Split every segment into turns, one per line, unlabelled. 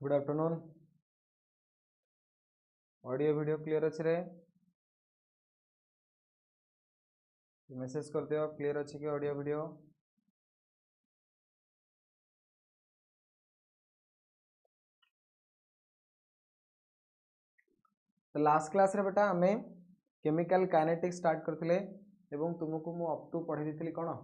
Good afternoon. Audio video clear अच्छे रे? Message कर दियो क्लियर अच्छे कि ऑडियो वीडियो। तो लास्ट क्लास रे बेटा हमें केमिकल काइनेटिक्स स्टार्ट करथिले एवं तुमको मु अप टू पढ़ी देथिली कोन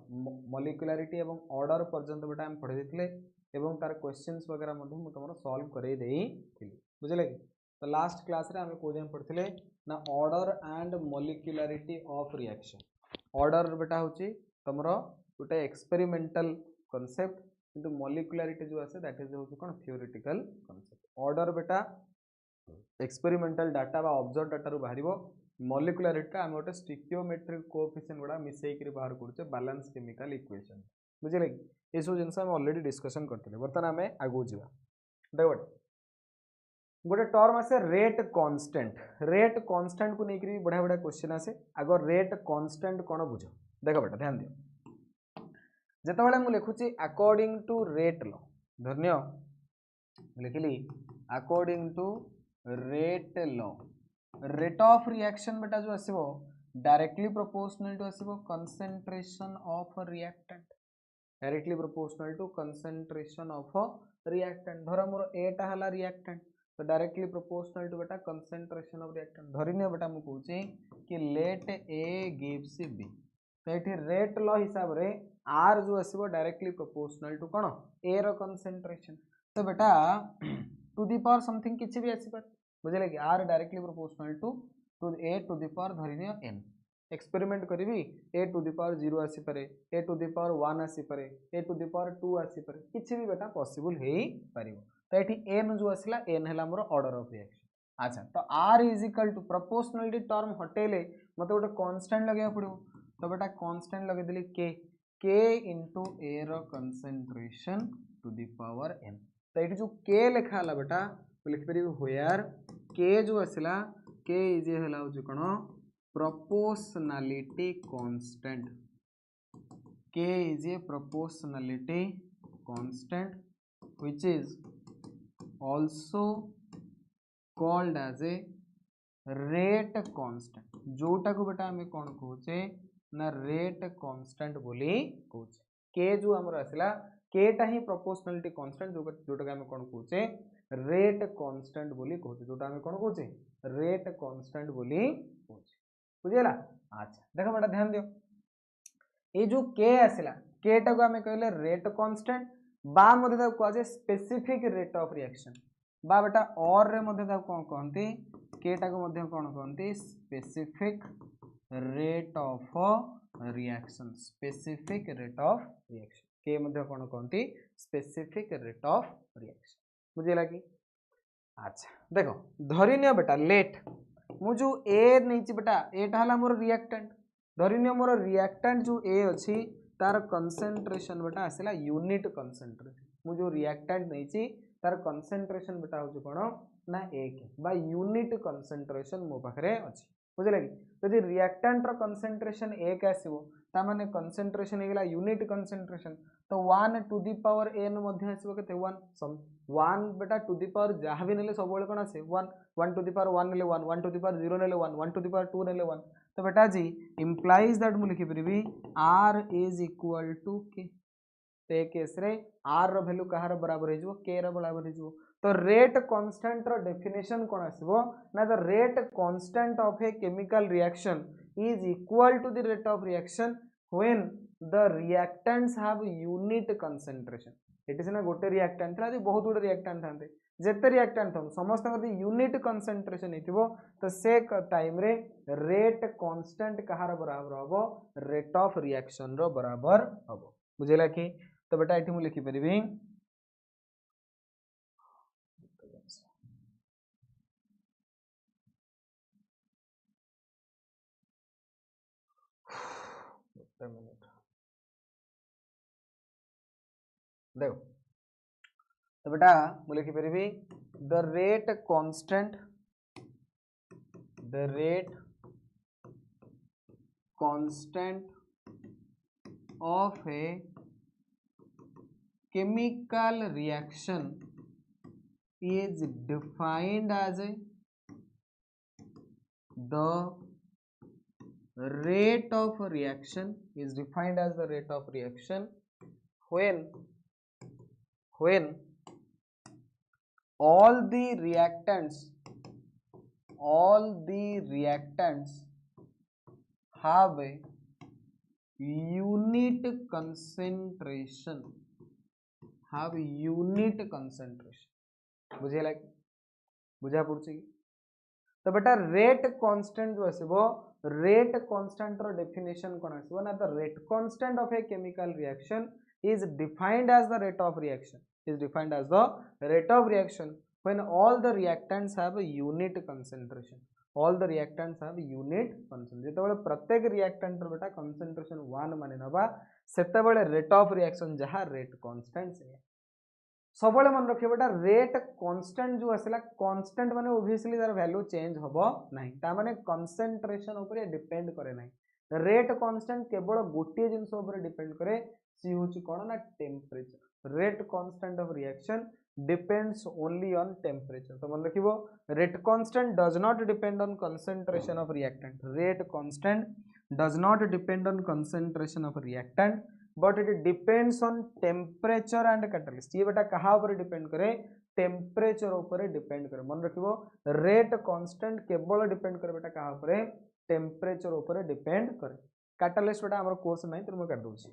मॉलिक्युलरिटी एवं ऑर्डर पर्यंत बेटा हम पढ़ी देथिले एवं तार क्वेश्चंस वगैरह मध्ये मु तुमरो सॉल्व करे देथिली बुझले कि। तो लास्ट क्लास रे हमें को जे पढ़थिले ना order and molecularity of reaction. Order बेटा होची तुमरो गोटे एक्सपेरिमेंटल कांसेप्ट किंतु मॉलिक्युलरिटी जो आसे दैट इज होची कोन थ्योरेटिकल कांसेप्ट। ऑर्डर बेटा एक्सपेरिमेंटल डाटा बा ऑब्जर्व डाटा रु बाहरिबो, मॉलिक्युलरिटी हम गोटे स्टिकियोमेट्रिक कोएफिशिएंट गुडा मिसेई करी बाहर करछे बैलेंस केमिकल इक्वेशन बुझिले कि। ए सब जिंस हम ऑलरेडी डिस्कशन करथिले वर्तमान हमें आगु जिबा। देखो गोटे टर्म आसे रेट कांस्टेंट। रेट कांस्टेंट को लेकर बढ़िया बढ़िया क्वेश्चन आसे। आगो रेट कांस्टेंट कौन बुझ देख बेटा ध्यान दियो। जेतेबेले मु लिखुची अकॉर्डिंग टू रेट लॉ धन्य लिखली according to rate law rate of reaction बेटा जो आसीबो डायरेक्टली प्रोपोर्शनल टू आसीबो concentration of reactant. Directly proportional to concentration of reactant. धर मोर ए टा हला रिएक्टेंट तो डायरेक्टली प्रोपोर्शनल टू बेटा कंसंट्रेशन ऑफ रिएक्टेंट। धरिनियो बेटा मु कहूची कि लेट ए गिव्स बी तो ये रेट लॉ हिसाब रे आर जो आसीबो डायरेक्टली प्रोपोर्शनल टू कोन ए रो कंसंट्रेशन। तो बेटा टू दी पावर समथिंग किछि भी आसी पर बुझले कि R directly proportional to A to the power धरिनियो एन। एक्सपेरिमेंट करी ए टू दी पावर 0 आसी पारे, ए टू दी पावर 1 आसी पारे, ए टू दी पावर 2 आसी पारे, किछि भी बेटा पॉसिबल हेई परिबो। तो एठी एन जो आसिला एन हला हमर ऑर्डर ऑफ रिएक्शन। अच्छा तो R is equal to proportionality term हटेले मते गोटे कांस्टेंट लगेया पड़िबो। तो बेटा कांस्टेंट लगे देली के इनटू ए रो concentration to the power n. तो ये जो के लिखा है बेटा लिख पारि वेयर के जो आसला के इज हला हो कोन proportionality constant. K is a proportionality constant which is also called as a rate constant. जोटा को बेटा हमें कौन कहूचे ना रेट कांस्टेंट बोली कहूचे। के जो हमर आसला केटा ही प्रोपोर्शनलिटी कांस्टेंट जोटा हमें कौन कहूचे रेट कांस्टेंट बोली कहूचे। जोटा हमें कौन कहूचे रेट कांस्टेंट बोली कहूचे बुझिला। अच्छा देखो बेटा ध्यान दियो ये जो के आसला केटा को हमें कहले रेट कांस्टेंट बा मध्ये ता कहजे स्पेसिफिक रेट ऑफ रिएक्शन बा बेटा और रे मध्ये ता कौन कहंती केटा को मध्ये कौन कहंती specific rate of reaction. Specific rate of reaction के मध्ये कौन कहंती स्पेसिफिक रेट ऑफ रिएक्शन बुझिला कि। अच्छा देखो धरिनियो बेटा लेट मु जो ए नैची बेटा एटा हला मोर रिएक्टेंट। धरिनियो मोर रिएक्टेंट जो ए अछि तार कंसंट्रेशन बेटा आसला यूनिट कंसंट्रेशन। मु जो रिएक्टेंट नैची तार कंसंट्रेशन बेटा हो कोन ना 1 बा यूनिट कंसंट्रेशन मो पाखरे अछि बुझले कि। यदि रिएक्टेंट रो कंसंट्रेशन 1 आसीबो ता माने कंसंट्रेशन हेगला यूनिट कंसंट्रेशन तो 1 टू दी पावर n मध्ये आसीबो केते 1 सम 1 बेटा टू दी पावर जहां भी नेले सब बेले कोन आसे 1 1 टू दी पावर 1 नेले 1 1 टू दी पावर 0 नेले 1 1 टू दी पावर 2 नेले 1। तो बेटा जी इंप्लाइज दैट मु लिखि परिबी r is equal to k। ते केस रे r रो वैल्यू कहार बराबर हे जबो k रो बराबर हे जबो। तो रेट कांस्टेंट रो डेफिनेशन कोन आसीबो ना the rate constant of a chemical reaction is equal to the rate of reaction when the reactants have unit concentration. It is ना गोटे रिएक्टेंट था बहुत गुड रिएक्टेंट थांते जेते रिएक्टेंट हम समस्त यूनिट कंसंट्रेशन हेतिबो तो से टाइम रे रेट कांस्टेंट कहार बराबर हबो रेट ऑफ रिएक्शन रो बराबर हबो बुझिला कि। तो बेटा एठी मु लिखि परिबी देखो तो बेटा मु लिखि परिबी the rate constant of a chemical reaction is defined as the rate of reaction is defined as the rate of reaction when all the reactants have a unit concentration बुझेला कि बुझा पड़ुछि कि तो बेटा रेट कांस्टेंट जो आसीबो rate constant रो definition कोन आसीबो ना the rate constant of a chemical reaction is defined as the rate of reaction when all the reactants have a unit concentration जेतेबेले प्रत्येक रिएक्टेंट रो बेटा concentration 1 माने नबा सेतेबेले रेट ऑफ रिएक्शन जहा रेट कांस्टेंट से सब मन रखिए बेटा रेट कांस्टेंट जो आसला कांस्टेंट माने ओब्वियसली तार वैल्यू चेंज होबो नाही ता माने कंसंट्रेशन ऊपर डिपेंड करे नाही रेट कांस्टेंट केवल गोटे जिंस ऊपर डिपेंड करे सी होची कोन ना temperature rate constant of reaction depends only on temperature तो मन रखिबो rate constant does not depend on concentration of reactant rate constant does not depend on concentration of reactant but it depends on temperature and catalyst ये बेटा कहा ऊपर depend करे temperature ऊपर depend करे मन रखिबो रेट कांस्टेंट केवल डिपेंड करे बेटा कहा ऊपर टेम्परेचर ऊपर डिपेंड करे कैटलिस्ट बेटा हमर कोर्स नहीं तो मैं कर दूची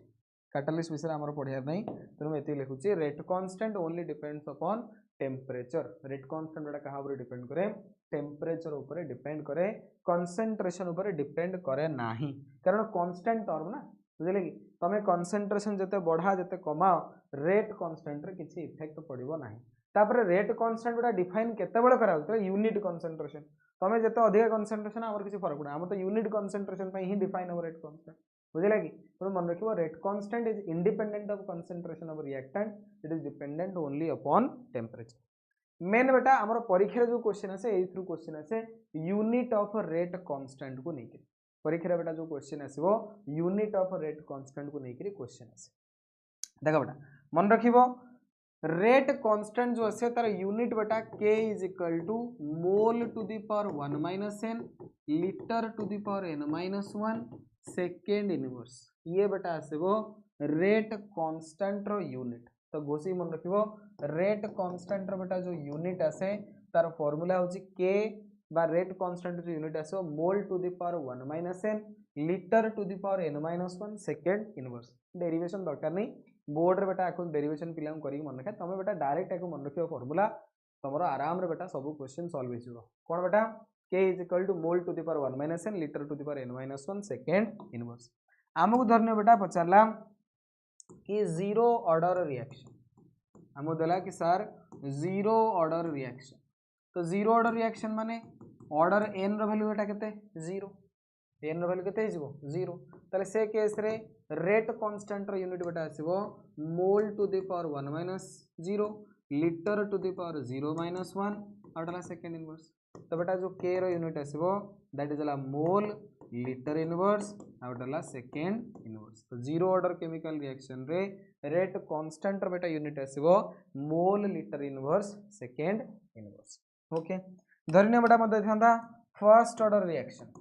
कैटलिस्ट विषय हमर पढिया नहीं तो मैं एति लिखुची rate constant only depends upon temperature rate constant बेटा कहा ऊपर डिपेंड करे टेम्परेचर ऊपर डिपेंड करे कंसंट्रेशन ऊपर डिपेंड करे नाही कारण कांस्टेंट टर्म ना बुझले कि तमे कंसंट्रेशन जते बढ़ा जते कमाओ रेट कांस्टेंट रे किछि इफेक्ट पड़िबो नाही तापर रेट कांस्टेंट बेटा डिफाइन केते बेले करा होतले यूनिट कंसंट्रेशन तमे जते अधिक कंसंट्रेशन हमर किछि फरक पडा हम तो यूनिट कंसंट्रेशन पे ही डिफाइन हो रेट कांस्टेंट बुझले कि तो मन रखिबो rate constant is independent of concentration of reactant it is dependent only upon temperature main बेटा हमर परीक्षा जो क्वेश्चन आसे ए थ्रू क्वेश्चन आसे यूनिट ऑफ रेट कांस्टेंट को नेके परीक्षा बेटा जो क्वेश्चन आसीबो यूनिट ऑफ रेट कांस्टेंट को नेकरी क्वेश्चन आसे देखा बेटा मन रखिबो रेट कांस्टेंट जो आसे तार यूनिट बेटा k is equal to mole to the power 1 minus n litre to the power n minus 1 second inverse ये बेटा आसीबो रेट कांस्टेंट रो यूनिट तो घोषी मन रखिबो रेट कांस्टेंट रो बेटा जो यूनिट आसे तार फार्मूला होची k बा रेट कांस्टेंट जो यूनिट आसो mole to the power 1 minus n litre to the power n minus 1 second inverse derivation दरकार नहीं बोर्ड रे बेटा आको डेरिवेशन पिलाम करी मन रखा तमे बेटा डायरेक्ट आको मन रखियो फार्मूला तमरो आराम रे बेटा सब क्वेश्चन सॉल्व हिजो कोन बेटा k is equal to mole to the power 1 minus n litre to the power n minus 1 second inverse हमको धरने बेटा पचारला कि जीरो ऑर्डर रिएक्शन हमको देला कि सर जीरो ऑर्डर रिएक्शन तो जीरो ऑर्डर रिएक्शन माने ऑर्डर n रो वैल्यू बेटा केते 0 n रो वैल्यू केते हिजबो 0 तले से केस रे रेट कांस्टेंट रो यूनिट बेटा आसीबो mole to the power 1 minus 0 litre to the power 0 minus 1 आउटला सेकंड इनवर्स तो बेटा जो k रो यूनिट आसीबो दैट इज ला मोल लीटर इनवर्स आउटला सेकंड इनवर्स तो जीरो ऑर्डर केमिकल रिएक्शन रे रेट कांस्टेंट रो बेटा यूनिट आसीबो mole litre inverse second inverse okay धरने बेटा मत था फर्स्ट ऑर्डर रिएक्शन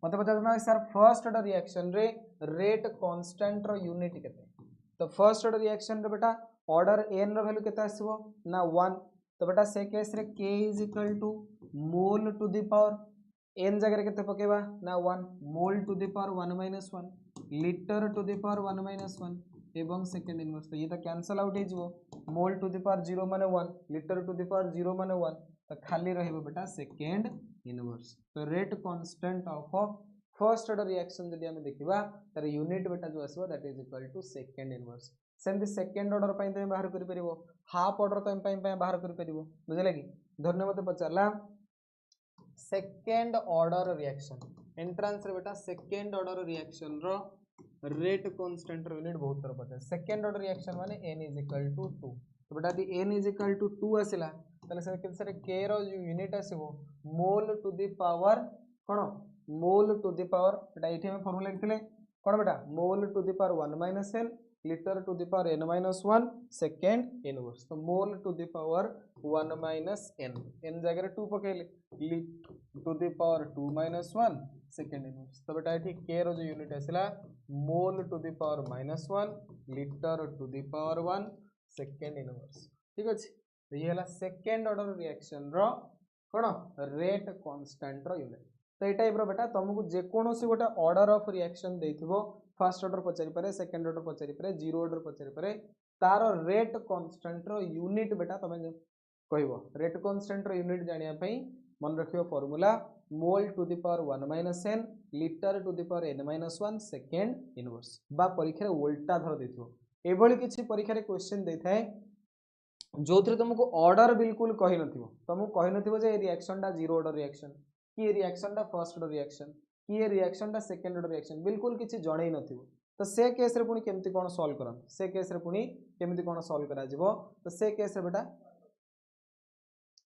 मत पचार सर फर्स्ट ऑर्डर रिएक्शन रे रेट कांस्टेंट रो यूनिट केते तो फर्स्ट ऑर्डर रिएक्शन रे बेटा ऑर्डर n रो वैल्यू केते आसीबो ना 1 तो बेटा से केस रे k is equal to mole to the power n जगह रे केते पकेबा ना 1 mole to the power 1 minus 1 litre to the power 1 minus 1 एवं सेकंड इनवर्स तो ये तो कैंसल आउट हो जिवो मोल टू द पावर 0 माने 1 लीटर टू द पावर 0 माने 1 तो खाली रहइबो बेटा सेकंड इनवर्स तो rate constant of first order reaction जदि हम देखिबा तर यूनिट बेटा जो आसबो that is equal to second inverse सेमति सेकंड ऑर्डर पई तमे बाहर करि परिबो हाफ ऑर्डर तमे पई बाहर करि परिबो बुझले कि धन्यवाद पचारला सेकंड ऑर्डर रिएक्शन एंट्रेंस रे बेटा सेकंड ऑर्डर रिएक्शन रो रेट कांस्टेंट रो यूनिट बहुत तरह पता है सेकंड ऑर्डर रिएक्शन माने n इज इक्वल टू 2 तो बेटा the n is equal to 2 आसिला तले से केन k रो जो यूनिट आसीबो मोल टू द पावर कोन मोल टू द पावर बेटा एठी हम फार्मूला लिखले कोन बेटा mole to the power 1 minus n liter to the power n minus 1 second inverse तो mole to the power 1 minus n जगह 2 पकेले lit to the power 2 minus 1 second inverse तो बेटा ये k रो जो यूनिट आसला mole to the power minus 1 liter to the power 1 second inverse ठीक अच्छे ये है सेकेंड ऑर्डर रिएक्शन रो कौन रेट कांस्टेंट रो यूनिट तो ये टाइप रो बेटा तुमको जेकोसी गोटे ऑर्डर ऑफ रिएक्शन देथिबो फर्स्ट ऑर्डर पचारि पारे सेकेंड ऑर्डर पचारि पारे जीरो ऑर्डर पचारि पारे तार रेट कांस्टेंट रो यूनिट बेटा तुम कहबो रेट कांस्टेंट रो यूनिट जानिया पई मन रखियो formula mole to the power 1 minus n litre to the power n minus 1 second inverse बा परीक्षा रे उल्टा धर देथिबो एभली किछि परीक्षा रे क्वेश्चन देथाय जो थे तुमको ऑर्डर बिल्कुल कही नथिबो तुमको कही नथिबो जे रिएक्शन टा जीरो ऑर्डर रिएक्शन कि रिएक्शन टा फर्स्ट ऑर्डर रिएक्शन कि ये रिएक्शन टा सेकेंड ऑर्डर रिएक्शन बिल्कुल किछि जणै नथिबो तो से केस रे पुनी केमति कोन सॉल्व करन से केस रे पुनी केमति कोन सॉल्व करा जिवो तो से केस रे बेटा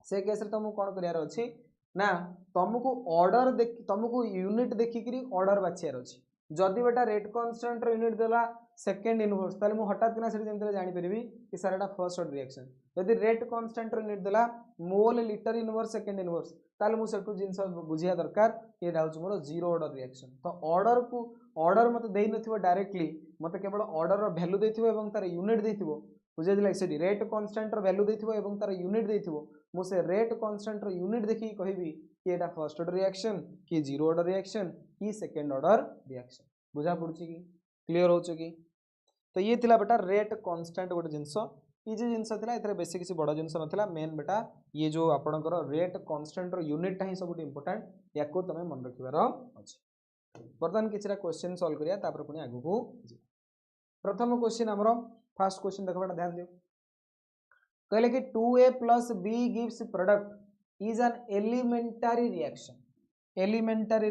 से केस रे तुमको कोन करियार अछि ना तुमको ऑर्डर देख तुमको यूनिट देखिकरी ऑर्डर बाछियार अछि जदि बेटा रेट कांस्टेंट रो यूनिट देला सेकेंड इनवर्स ताले मु हठात किना सेठी जेमते जानि परिबी कि सर एटा फर्स्ट ऑर्डर रिएक्शन यदि रेट कांस्टेंट रो यूनिट देला मोल लिटर इनवर्स सेकेंड इनवर्स ताले मु सेठु जिंस बुझिया दरकार ये राउच मोर जीरो ऑर्डर रिएक्शन तो ऑर्डर को ऑर्डर मते देई नथिबो डायरेक्टली मते केवल ऑर्डर रो वैल्यू देथिबो एवं तार यूनिट देथिबो बुझे दिला सेठी रेट कांस्टेंट रो वैल्यू देथिबो एवं तार यूनिट देथिबो मु से रेट कांस्टेंट रो यूनिट देखि कहबी कि एटा फर्स्ट ऑर्डर रिएक्शन कि जीरो ऑर्डर रिएक्शन कि सेकेंड ऑर्डर रिएक्शन बुझा पड़ुची कि क्लियर होछ कि तो ये थिला बेटा रेट कांस्टेंट गोटे जिंस ये जो जिंस थिला एथरे बेसी किसी बड़ जिंस नथिला मेन बेटा ये जो आपनकर रेट कांस्टेंट रो यूनिट टा ही सब इंपोर्टेंट याको तमे मन रखिबार अछि वर्तमान किछरा क्वेश्चन सॉल्व करिया तापर पुनी आगु को प्रथम क्वेश्चन हमरो फर्स्ट क्वेश्चन देखबा ध्यान दियो कहले कि 2a plus b gives product is an elementary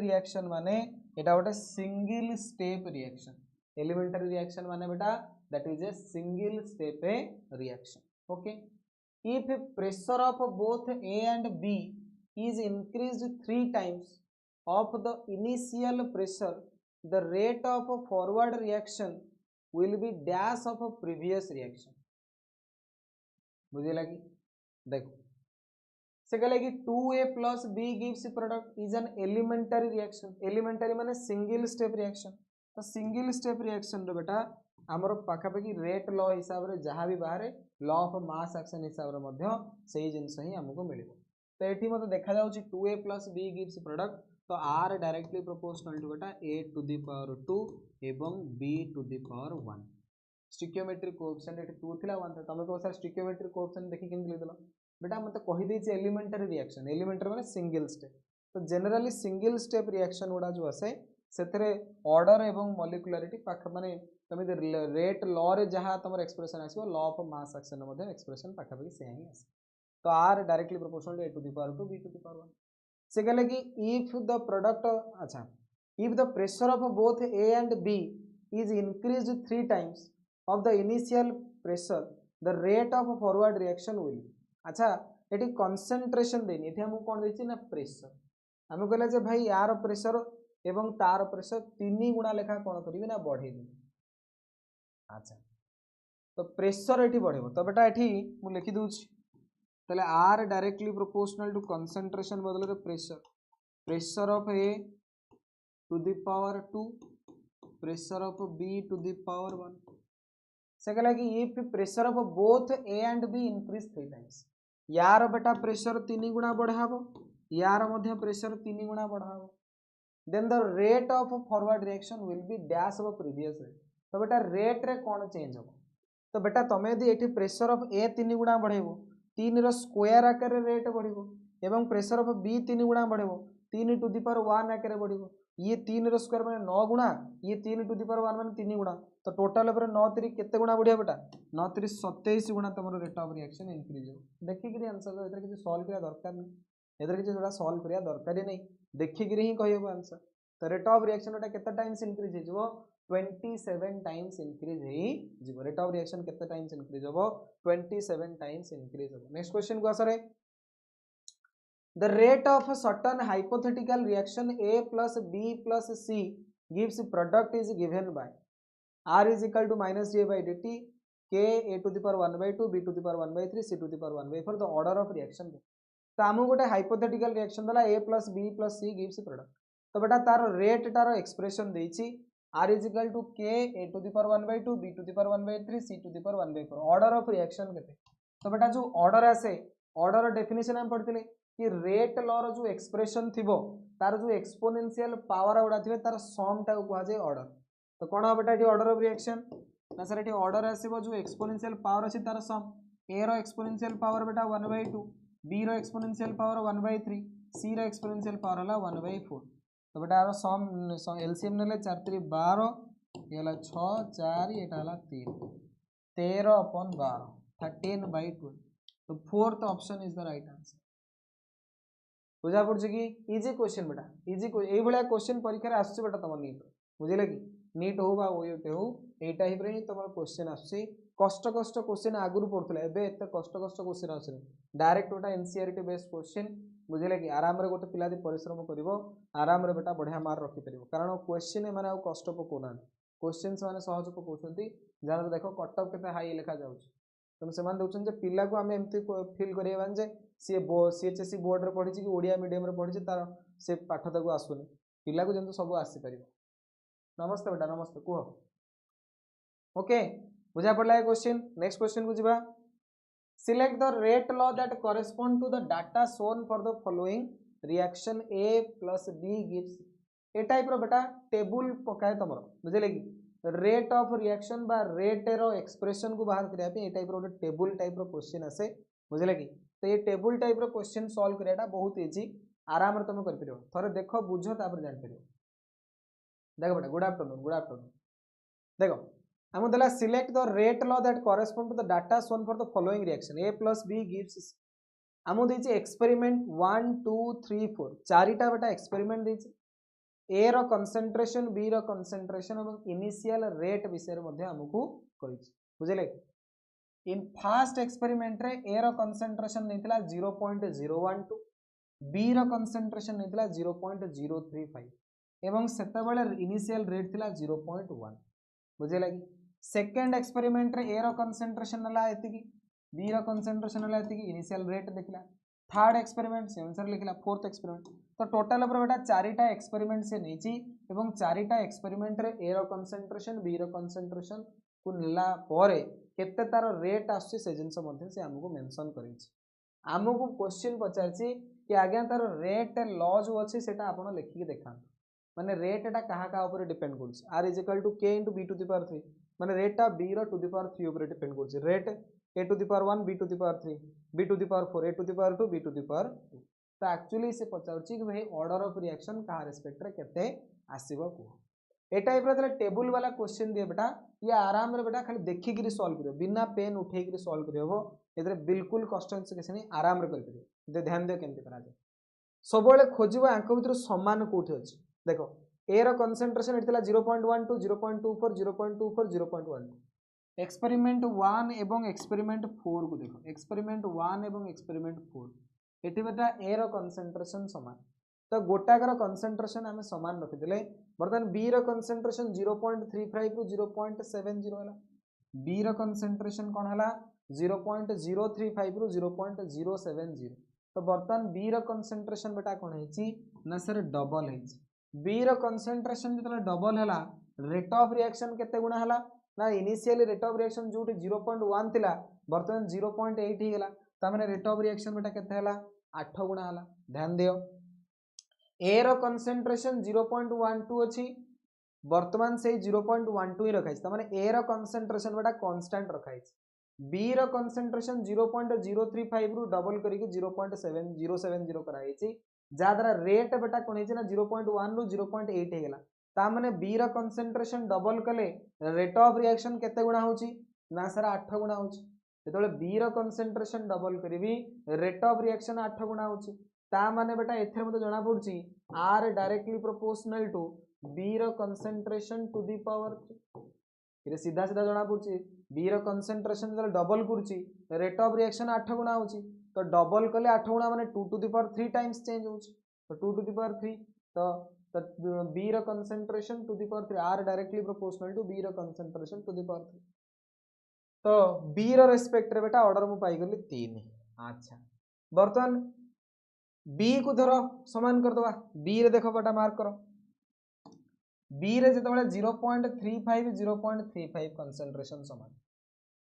reaction माने एटा गोटे single step reaction elementary reaction माने बेटा that is a single step reaction okay if pressure of both a and b is increased 3 times of the initial pressure the rate of forward reaction will be dash of previous reaction बुझे लगी देखो से कहले कि 2a plus b gives product is an elementary reaction elementary माने single step reaction तो single step reaction रे बेटा हमर पाखापाखि रेट लॉ हिसाब रे जहाँ भी बाहर लॉ ऑफ मास एक्शन हिसाब रे मध्य सही जिंस ही हमको मिलिबो तो एठी मते देखा जाउची 2a plus b gives product तो r डायरेक्टली प्रोपोर्शनल टू बेटा a to the power 2 एवं b to the power 1 स्टिकियोमेट्रिक coefficient एठी 2 थिला 1 था तमे को सर स्टिकियोमेट्रिक कोएफिशिएंट देखि केन लिदलो बेटा मते कहि देछि एलिमेंटरी रिएक्शन एलिमेंटरी माने सिंगल स्टेप तो जनरली सिंगल स्टेप रिएक्शन गुडा जो आसे सेथरे ऑर्डर एवं मॉलिक्युलरिटी पाख माने तमे रेट लॉ रे जहां तमर एक्सप्रेशन आसीबो लॉ ऑफ मास एक्शन मध्ये एक्सप्रेशन पाखापाखि से ही आसे तो r directly proportional to a to the power 2 b to the power 1 से कहले कि इफ द प्रोडक्ट अच्छा if the pressure of both a and b is increased 3 times of the initial pressure the rate of forward reaction will अच्छा eighty concentration देनी एठी हम कोन देछि ना प्रेशर हम कहले जे भाई यार प्रेशर एवं तार प्रेशर 3 गुणा लेखा कोन करबी ना बढ़े दे अच्छा तो प्रेशर एठी बढ़ेबो तो बेटा एठी मु लिखि दोछि तले r directly proportional to concentration बदले रे pressure of a to the power 2 pressure of b to the power 1 से कहला कि if pressure of both a and b increase 3 times यार बेटा प्रेशर 3 गुणा बढ़ाबो यार मध्य प्रेशर 3 गुणा बढ़ाबो then the rate of forward reaction will be dash of previous rate तो बेटा रेट रे कोन चेंज हो तो बेटा तमे यदि एठी प्रेशर ऑफ a 3 गुणा बढ़ेबो 3 रो स्क्वायर आकार रेट बढ़िबो एवं प्रेशर ऑफ b 3 गुणा बढ़ेबो 3 टू द पावर 1 आकार बढ़िबो ये 3 रो स्क्वायर माने 9 गुणा ये 3 टू द पावर 1 माने 3 गुणा तो टोटल ऊपर 9 3 केते गुणा बढ़िया बेटा 9 3 27 गुणा तमरो रेट ऑफ रिएक्शन इंक्रीज हो देखि कि आंसर एतर किछ सॉल्व करिया दरकार नै एतर किछ जोड़ा सॉल्व करिया दरकार ही नै देखि कि ही कहबो आंसर तो रेट ऑफ रिएक्शन ओटा केते टाइम्स इंक्रीज हे जबो 27 टाइम्स इंक्रीज हे जबो रेट ऑफ रिएक्शन केते टाइम्स इंक्रीज होबो 27 टाइम्स इंक्रीज होबो नेक्स्ट क्वेश्चन को आसरे the rate of a certain hypothetical reaction a plus b plus c gives product is given by
r is equal to minus j by dt k a to the power 1/2 b to the power 1/3 c to the power 1/4 the order of reaction तो आमको गोटे hypothetical reaction दला a plus b plus c gives product तो बेटा तार rate तार expression देछि r is equal to k a to the power 1/2 b to the power 1/3 c to the power 1/4 order of reaction केते तो बेटा जो ऑर्डर आसे ऑर्डर डेफिनेशन हम पढ़थिले कि रेट लॉ रो जो एक्सप्रेशन थिबो तार जो एक्सपोनेंशियल पावर गुडा थिबे तार सम टा को जे ऑर्डर तो कोन हो बेटा एटी ऑर्डर ऑफ रिएक्शन ना सर एटी ऑर्डर आसीबो जो एक्सपोनेंशियल पावर अछि तार सम a रो एक्सपोनेंशियल पावर बेटा 1/2 b रो एक्सपोनेंशियल पावर 1/3 c रो एक्सपोनेंशियल पावर हला 1/4 तो बेटा आरो सम एलसीएम नेले 4 3 12 ये हला 6 4 एटा हला 3 13/12 13/12 तो fourth option is the right answer बुझा पड़छ कि इजी क्वेश्चन बेटा इजी एई भलिया क्वेश्चन परीक्षा रे आछी बेटा तम नीट बुझिले कि नीट हो बा ओयूट हो एई टाइप रे तम क्वेश्चन आछी कष्ट कष्ट क्वेश्चन आगुरु पड़थले एबे एते कष्ट कष्ट क्वेश्चन आछे डायरेक्ट ओटा एनसीईआरटी बेस्ड क्वेश्चन बुझिले कि आराम रे गोटे पिला दि परिश्रम करिवो आराम रे बेटा बढ़िया मार्क रखि परिवो कारण क्वेश्चन माने आ कष्ट पकोना क्वेश्चंस माने सहज पकोछंती जान देखो कटअप केते हाई लिखा जाउछ तुम से मान दउछन जे पिला को हम एमती फील करियबान जे सीएचएससी बोर्ड रे पढिछि कि ओडिया मीडियम रे पढिछि तार से पाठ तक आसुनी पिला को जंतु सब आसी परिबो नमस्ते बेटा नमस्ते कुह ओके बुझा पड़ला है क्वेश्चन नेक्स्ट क्वेश्चन को जीवा select the rate law that correspond to the data shown for the following reaction a plus b gives ए टाइप रो बेटा टेबल पकाए तमरो बुझले कि रेट ऑफ रिएक्शन बा रेट रो एक्सप्रेशन को बाहर करिया पे ए टाइप रो टेबल टाइप रो क्वेश्चन आसे बुझले कि तो ये टेबल टाइप रो क्वेश्चन सॉल्व करियाटा बहुत इजी आराम रे तुम कर परियो थरे देखो बुझो तापर जान परियो देखो बेटा गुड आफ्टरनून देखो हम दला select the rate law that correspond to the data shown for the following reaction a plus b gives हम देछि एक्सपेरिमेंट 1 2 3 4 चारिटा बेटा एक्सपेरिमेंट देछि ए रो कंसंट्रेशन बी रो कंसंट्रेशन और इनिशियल रेट विषय मध्ये हमकु कहिछि बुझले इन फर्स्ट एक्सपेरिमेंट रे ए रो कंसंट्रेशन नेतिला 0.012 बी रो कंसंट्रेशन नेतिला 0.035 एवं सेतबेले इनिशियल रेट थिला 0.1 बुझले कि सेकंड एक्सपेरिमेंट रे ए रो कंसंट्रेशन नला एतिकी बी रो कंसंट्रेशन नला एतिकी इनिशियल रेट देखला थर्ड एक्सपेरिमेंट से आंसर लिखला फोर्थ एक्सपेरिमेंट तो टोटल पर बेटा चारिटा एक्सपेरिमेंट से नेची एवं चारिटा एक्सपेरिमेंट रे ए रो कंसंट्रेशन बी रो कंसंट्रेशन को नेला परे केते तार रेट आसी से जिंस मध्ये से हमको मेंशन करिछि हमको क्वेश्चन पचारछि कि आज्ञा तार रेट लॉ जो अछि सेटा आपण लिखि के देखा माने रेट एटा कहा का ऊपर डिपेंड करछि r is equal to k into b to the power 3 माने रेट टा b रो टू द पावर 3 ऊपर डिपेंड करछि rate a to the power 1 b to the power 3 b to the power 4 a to the power 2 b to the power 2 तो actually से पचारछि कि भाई order of reaction कहा respect रे केते आसीबो को ए टाइप रे टेबल वाला क्वेश्चन दिए बेटा ये आराम रे बेटा खाली देखि गिरी सॉल्व करियो बिना पेन उठे गिरी सॉल्व करियो एतरे बिल्कुल कष्ट से किछ नहीं आराम रे कर करियो दे ध्यान दे केमति करा जाय सबले खोजिबो आंक भीतर समान कोठी अछि देखो ए रो कंसंट्रेशन एतला 0.12 0.24 0.24 0.12 एक्सपेरिमेंट 1 एवं एक्सपेरिमेंट 4 को देखो एक्सपेरिमेंट 1 एवं एक्सपेरिमेंट 4 एठी बेटा ए रो कंसंट्रेशन समान तो गोटाकर कंसंट्रेशन हमें समान रखि देले बर्तन बी रो कंसंट्रेशन 0.35 रु 0.70 हला बी रो कंसंट्रेशन कोन हला 0.035 रु 0.070 तो बर्तन बी रो कंसंट्रेशन बेटा कोन हेची ना सर डबल हेची बी रो कंसंट्रेशन जतले डबल हला रेट ऑफ रिएक्शन केते गुणा हला ना इनिशियली रेट ऑफ रिएक्शन जोटी 0.1 थिला बर्तन 0.8 ही गेला त माने रेट ऑफ रिएक्शन बेटा केते हला 8 गुणा हला ध्यान दियो ए रो कंसंट्रेशन 0.12 अछि वर्तमान से 0.12 ही रखाइछ त माने ए रो कंसंट्रेशन बेटा कांस्टेंट रखाइछ बी रो कंसंट्रेशन 0.035 रु डबल करी के 0.7070 कराइछि जादरा रेट बेटा कोन हेछि ना 0.1 रु 0.8 हे गेला ता माने बी रो कंसंट्रेशन डबल कले रेट ऑफ रिएक्शन केते गुणा होछि ना सर 8 गुणा होछि जेतले बी रो कंसंट्रेशन डबल करिवि रेट ऑफ रिएक्शन 8 गुणा होछि ता माने बेटा एथरे मते जणा पड़छि r directly proportional to B रो कंसंट्रेशन टू द पावर 3 इरे सीधा सीधा जणा पड़छि बी रो कंसंट्रेशन जले डबल करछि रेट ऑफ रिएक्शन 8 गुणा होछि तो डबल कले 8 गुणा माने 2 to the power 3 times change होछि तो 2 टू द पावर 3 तो तो बी रो concentration to the power 3 are directly proportional to B रो कंसंट्रेशन टू द पावर 3 तो बी रो रेस्पेक्ट रे बेटा ऑर्डर मु पाई गली 3 अच्छा वर्तमान बी को धरो समान कर दवा बी रे देखो बेटा मार्क करो बी रे जेतबेले 0.35 0.35 कंसंट्रेशन समान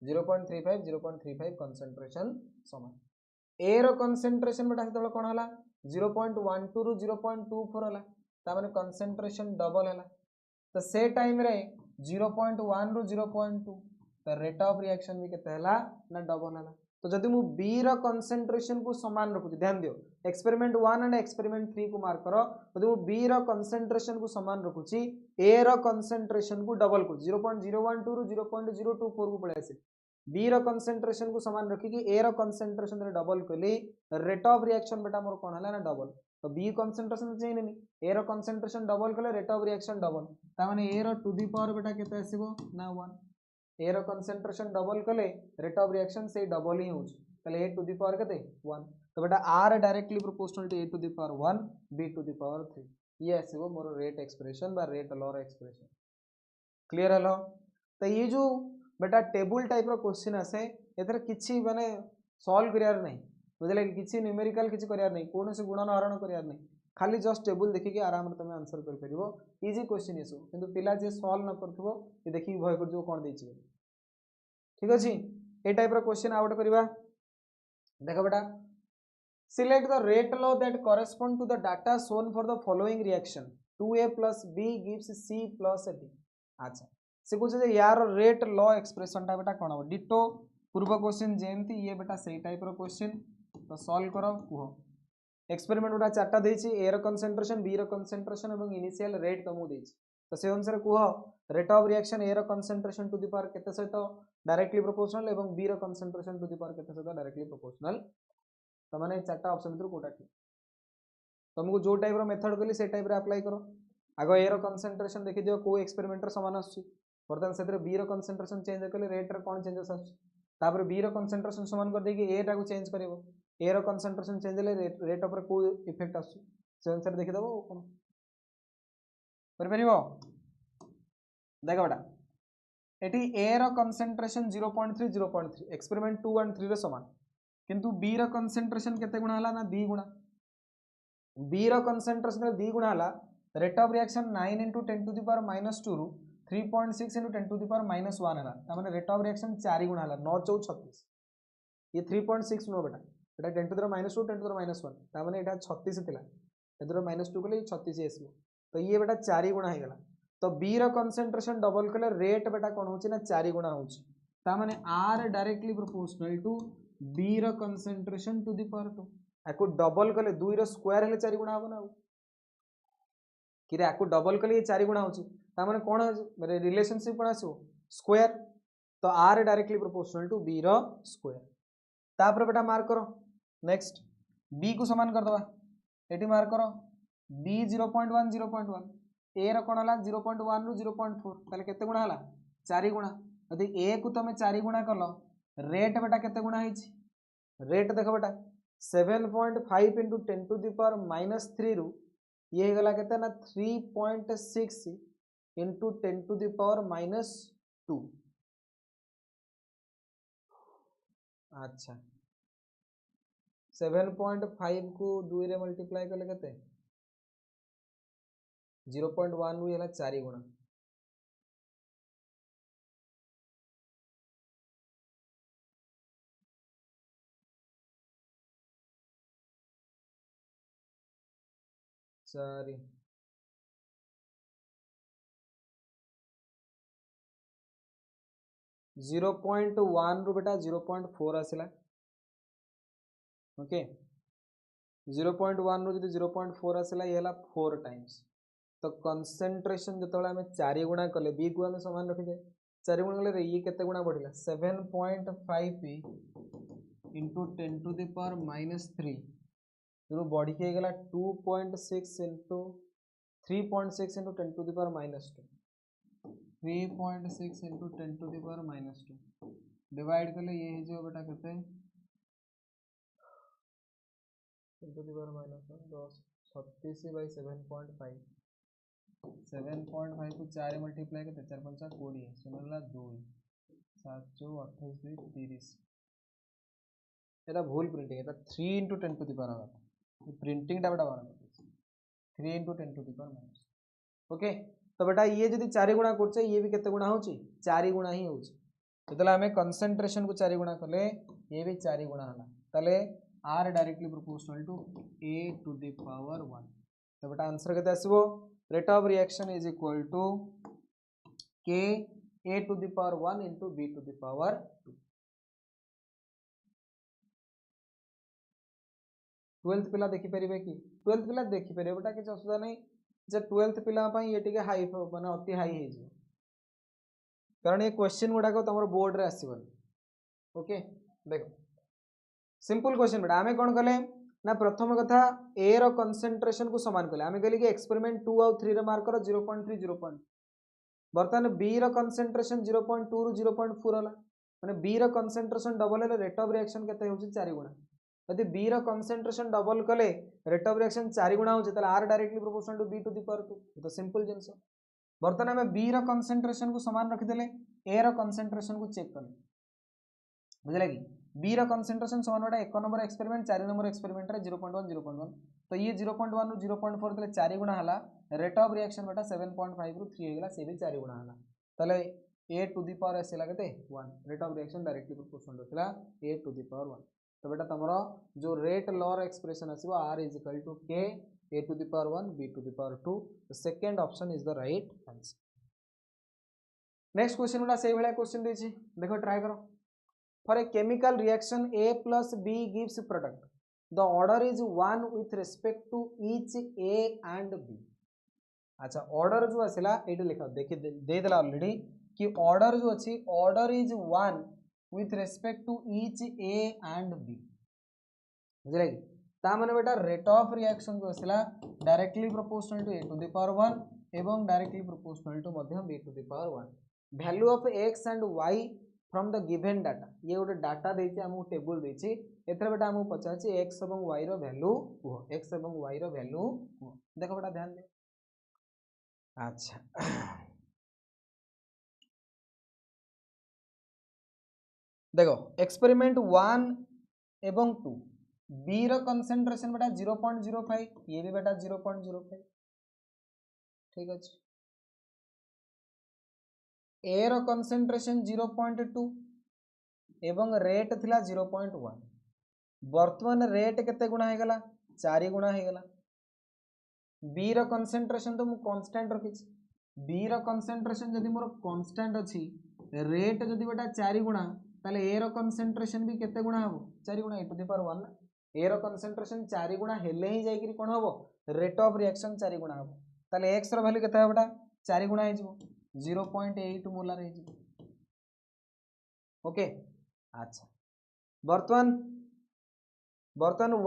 0.35 कंसंट्रेशन समान ए रो कंसंट्रेशन बेटा सेतबेले कोन हला 0.12 रु 0.24 हला ता माने कंसंट्रेशन डबल हला तो से टाइम रे 0.1 रु 0.2 तो रेट ऑफ रिएक्शन भी केते हला ना डबल हला तो जदि मु बी रो कंसंट्रेशन को समान रखुची ध्यान दियो एक्सपेरिमेंट 1 एंड एक्सपेरिमेंट 3 को मार्क करो जदि मु बी रो कंसंट्रेशन को समान रखुची ए रो कंसंट्रेशन को डबल कर 0.012 रु 0.024 को पळे आसी बी रो कंसंट्रेशन को समान रखी कि ए रो कंसंट्रेशन रे डबल कली रेट ऑफ रिएक्शन बेटा मोर कोन हला ना डबल तो बी कंसंट्रेशन चेंज नहीं ए रो कंसंट्रेशन डबल कले रेट ऑफ रिएक्शन डबल ता माने ए रो टू द पावर बेटा केते आसीबो ना 1 ए रो कंसंट्रेशन डबल कले रेट ऑफ रिएक्शन से डबल ही होउछ तले ए टू द पावर केते 1 तो बेटा R directly proportional to A to the power 1 B to the power 3 ये आसीबो मोर रेट एक्सप्रेशन बा रेट लॉ रो एक्सप्रेशन क्लियर हलो तो ये जो बेटा टेबल टाइप रो क्वेश्चन आसे एथर किछि माने सॉल्व करियार नहीं बुझले किछि न्यूमेरिकल किछि करियार नहीं कोन से गुणन हरण करियार नहीं खाली जस्ट टेबल देखि के आराम रे तमे आंसर कर परिबो इजी क्वेश्चन एसो किंतु पिला जे सॉल्व न करथबो ये देखि भय कर जो कोन देछि ठीक अछि ए टाइप रो क्वेश्चन आउट करबा देखो बेटा select the rate law that correspond to the data shown for the following reaction 2a + b gives c + d अच्छा से कुछ जे यार रेट लॉ एक्सप्रेशन टा बेटा कोन हो डिटो पूर्व क्वेश्चन जेमती ये बेटा सही टाइप रो क्वेश्चन तो सॉल्व करो कुहो एक्सपेरिमेंट उडा चारटा देछि ए रो कंसंट्रेशन बी रो कंसंट्रेशन एवं इनिशियल रेट तमु देछि तो से अनुसार कुहो रेट ऑफ रिएक्शन ए रो कंसंट्रेशन टू द पावर केते सहित डायरेक्टली प्रोपोर्शनल एवं बी रो कंसंट्रेशन टू द पावर केते सहित डायरेक्टली प्रोपोर्शनल तो माने चारटा ऑप्शन भीतर कोटा ठीक तुमको जो टाइप रो मेथड कहली से टाइप रे अप्लाई करो आगो ए रो कंसंट्रेशन देखि दियो को एक्सपेरिमेंट रो समान आछी वर्तमान सेतरे बी रो कंसंट्रेशन चेंज करले रेट रे कोन चेंजेस आछी तापर बी रो कंसंट्रेशन समान कर देकी ए टा को चेंज करबो ए रो कंसंट्रेशन चेंज ले रेट ऊपर को इफेक्ट आछी से अनुसार देखि दबो कोन कर परिबो देखो बेटा एटी ए रो कंसंट्रेशन 0.3 0.3 एक्सपेरिमेंट 2 एंड 3 रे समान किंतु बी रो कंसंट्रेशन केते गुणा हला ना 2 गुणा बी रो कंसंट्रेशन 2 गुणा हला rate of reaction 9 * 10 to the power -2 रु 3.6 * 10 टू द पावर -1 हला ता माने रेट ऑफ रिएक्शन 4 गुणा हला 9 4 36 ये 3.6 नो बेटा एटा 10 टू द -2 10 टू द -1 ता माने एटा 36 थिला 10 टू द -2 कले 36 आसीबो तो ये बेटा 4 गुणा हे गला तो बी रो कंसंट्रेशन डबल कले रेट बेटा कोन होची ना 4 गुणा होची ता माने R directly proportional to B रो कंसंट्रेशन टू द पावर 2 आको डबल कले 2 रो स्क्वायर हेले 4 गुणा हो ना कि रे आको डबल कले ये 4 गुणा होची ता माने कोन रिलेशनशिप कोन आसो स्क्वायर तो R directly proportional to B रो स्क्वायर तापर बेटा मार्क करो नेक्स्ट बी को समान कर दवा एटी मार्क करो बी 0.1 0.1 ए रो कोन हला 0.1 रु 0.4 ताले केते गुणा हला 4 गुणा यदि ए को तमे 4 गुणा कलो रेट बेटा केते गुणा हिची रेट देखो बेटा 7.5 * 10 टू द पावर -3 रु ये गला केते ना 3.6 * 10 टू द पावर -2 अच्छा 7.5 को 2 रे मल्टीप्लाई करले केते 0.1 रु हला 4 गुणा सॉरी 0.1 रु बेटा 0.4 आसिला ओके 0.1 रु जदि 0.4 आसिला ये हला 4 टाइम्स तो कंसंट्रेशन जतबेला हमें 4 गुणा कले बी को हमें समान रखि दे 4 गुणा कले ये केते गुणा बढ़िला 7.5 * 10 टू द पावर -3 जो बढ़ी के गला 2.6 * 3.6 * 10 to the power -2 3.6 * 10 to the power -2 divide करले ये जो बेटा केते 10 टू द पावर -1 10 36 / 7.5
7.5 को 4 मल्टीप्लाई करते 4 5 20 शून्य 2 7 2 28 2 30
এটা ভুল প্রিন্টিং এটা 3 into 10 to the power half printing टा बेटा 3 into 10 to the power minus okay तो बेटा ये जदि 4 गुणा करछे ये भी केते गुणा होची 4 गुणा ही होची जेतले हमें कंसंट्रेशन को 4 गुणा करले ये भी 4 गुणा हला तले r directly proportional to a to the power 1 तो बेटा आंसर केते आसीबो rate of reaction is equal to k a to the power 1 into b to the power 2 12th पिला देखि परिबे कि 12th पिला देखि परिबे बेटा किछ असुविधा नहीं जे 12th पिला पई ये टिके हाई माने अति हाई हे जे कारण ये क्वेश्चन गुडा को तमरो बोर्ड रे आसीबन ओके देखो सिंपल क्वेश्चन बेटा आमे कोन कले ना प्रथम कथा ए रो कंसंट्रेशन को समान कले आमे कहली कि एक्सपेरिमेंट 2 और 3 रे मार्क करो 0.3 0. बर्तमान बी रो कंसंट्रेशन 0.2 रु 0.4 हला माने बी रो कंसंट्रेशन डबल है रेट ऑफ रिएक्शन केते होची 4 गुणा यदि बी रो कंसंट्रेशन डबल कले रेट ऑफ रिएक्शन 4 गुणा होची तले R directly proportional to B to the power 2 तो सिंपल जिंस बर्तमान हमें बी रो कंसंट्रेशन को समान रखि देले ए रो कंसंट्रेशन को चेक करले बुझले कि बी रो कंसंट्रेशन समान बेटा 1 नंबर एक्सपेरिमेंट 4 नंबर एक्सपेरिमेंट रे 0.1 0.1 तो ये 0.1 रु 0.4 तले 4 गुणा हला रेट ऑफ रिएक्शन बेटा 7.5 रु 3 हेगला से भी 4 गुणा हला तले a टू द पावर एस लागते 1 rate of reaction directly proportional होतला a टू द पावर 1 तो बेटा तमरो जो रेट लॉ एक्सप्रेशन आसीबो r is equal to k a to the power 1 b to the power 2 the second option is the right answer next question उडा सेही भलिया क्वेश्चन देछि देखो ट्राई करो for a chemical reaction a plus b gives product the order is 1 with respect to each a and b अच्छा order जो आसिला eighty लिखा देखि दे देला ऑलरेडी कि ऑर्डर जो अछि order is 1 with respect to each a and b बुझले कि ता माने बेटा रेट ऑफ रिएक्शन जो आसिला directly proportional to a to the power 1 एवं डायरेक्टली प्रोपोर्शनल टू मध्य b to the power 1 value of x and y from the given data ये गोटे डाटा देछि हमहु टेबल देछि एथरे बेटा हमहु पचाछि x एवं y रो वैल्यू हो x एवं y रो वैल्यू हो देखो बेटा ध्यान दे अच्छा देखो एक्सपेरिमेंट 1 एवं 2 बी रो कंसंट्रेशन बेटा 0.05 ये भी बेटा 0.05 ठीक अछि ए रो कंसंट्रेशन 0.2 एवं रेट थिला 0.1 वर्तमान रेट केते गुणा हे गला 4 गुणा हे गला बी रो कंसंट्रेशन तो मु कांस्टेंट रखिछि बी रो कंसंट्रेशन जदि मोर कांस्टेंट अछि रेट जदि बेटा 4 गुणा ताले ए रो कंसंट्रेशन भी केते गुणा हबो 4 गुणा e टू द पावर 1 ना ए रो कंसंट्रेशन 4 गुणा हेले ही जाई कि कोन हबो रेट ऑफ रिएक्शन 4 गुणा हबो ताले x रो वैल्यू केते हबो बेटा 4 गुणा हे जिवो 0.8 मोलार हे जिवो ओके अच्छा वर्तमान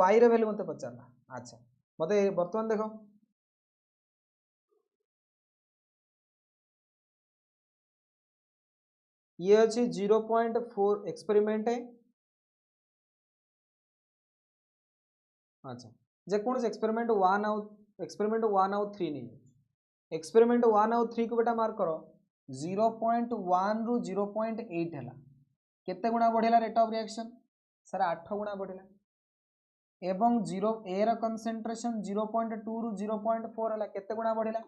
y रो वैल्यू मते पचारला अच्छा मते वर्तमान देखो ये अच्छी 0.4 एक्सपेरिमेंट है अच्छा जे कौन से एक्सपेरिमेंट 1 आउ 3 नहीं एक्सपेरिमेंट 1 आउ 3 को बेटा मार्क करो 0.1 रु 0.8 हैला केते गुणा बढ़िला रेट ऑफ रिएक्शन सर 8 गुणा बढ़िला एवं 0 ए रा कंसंट्रेशन 0.2 रु 0.4 हैला केते गुणा बढ़िला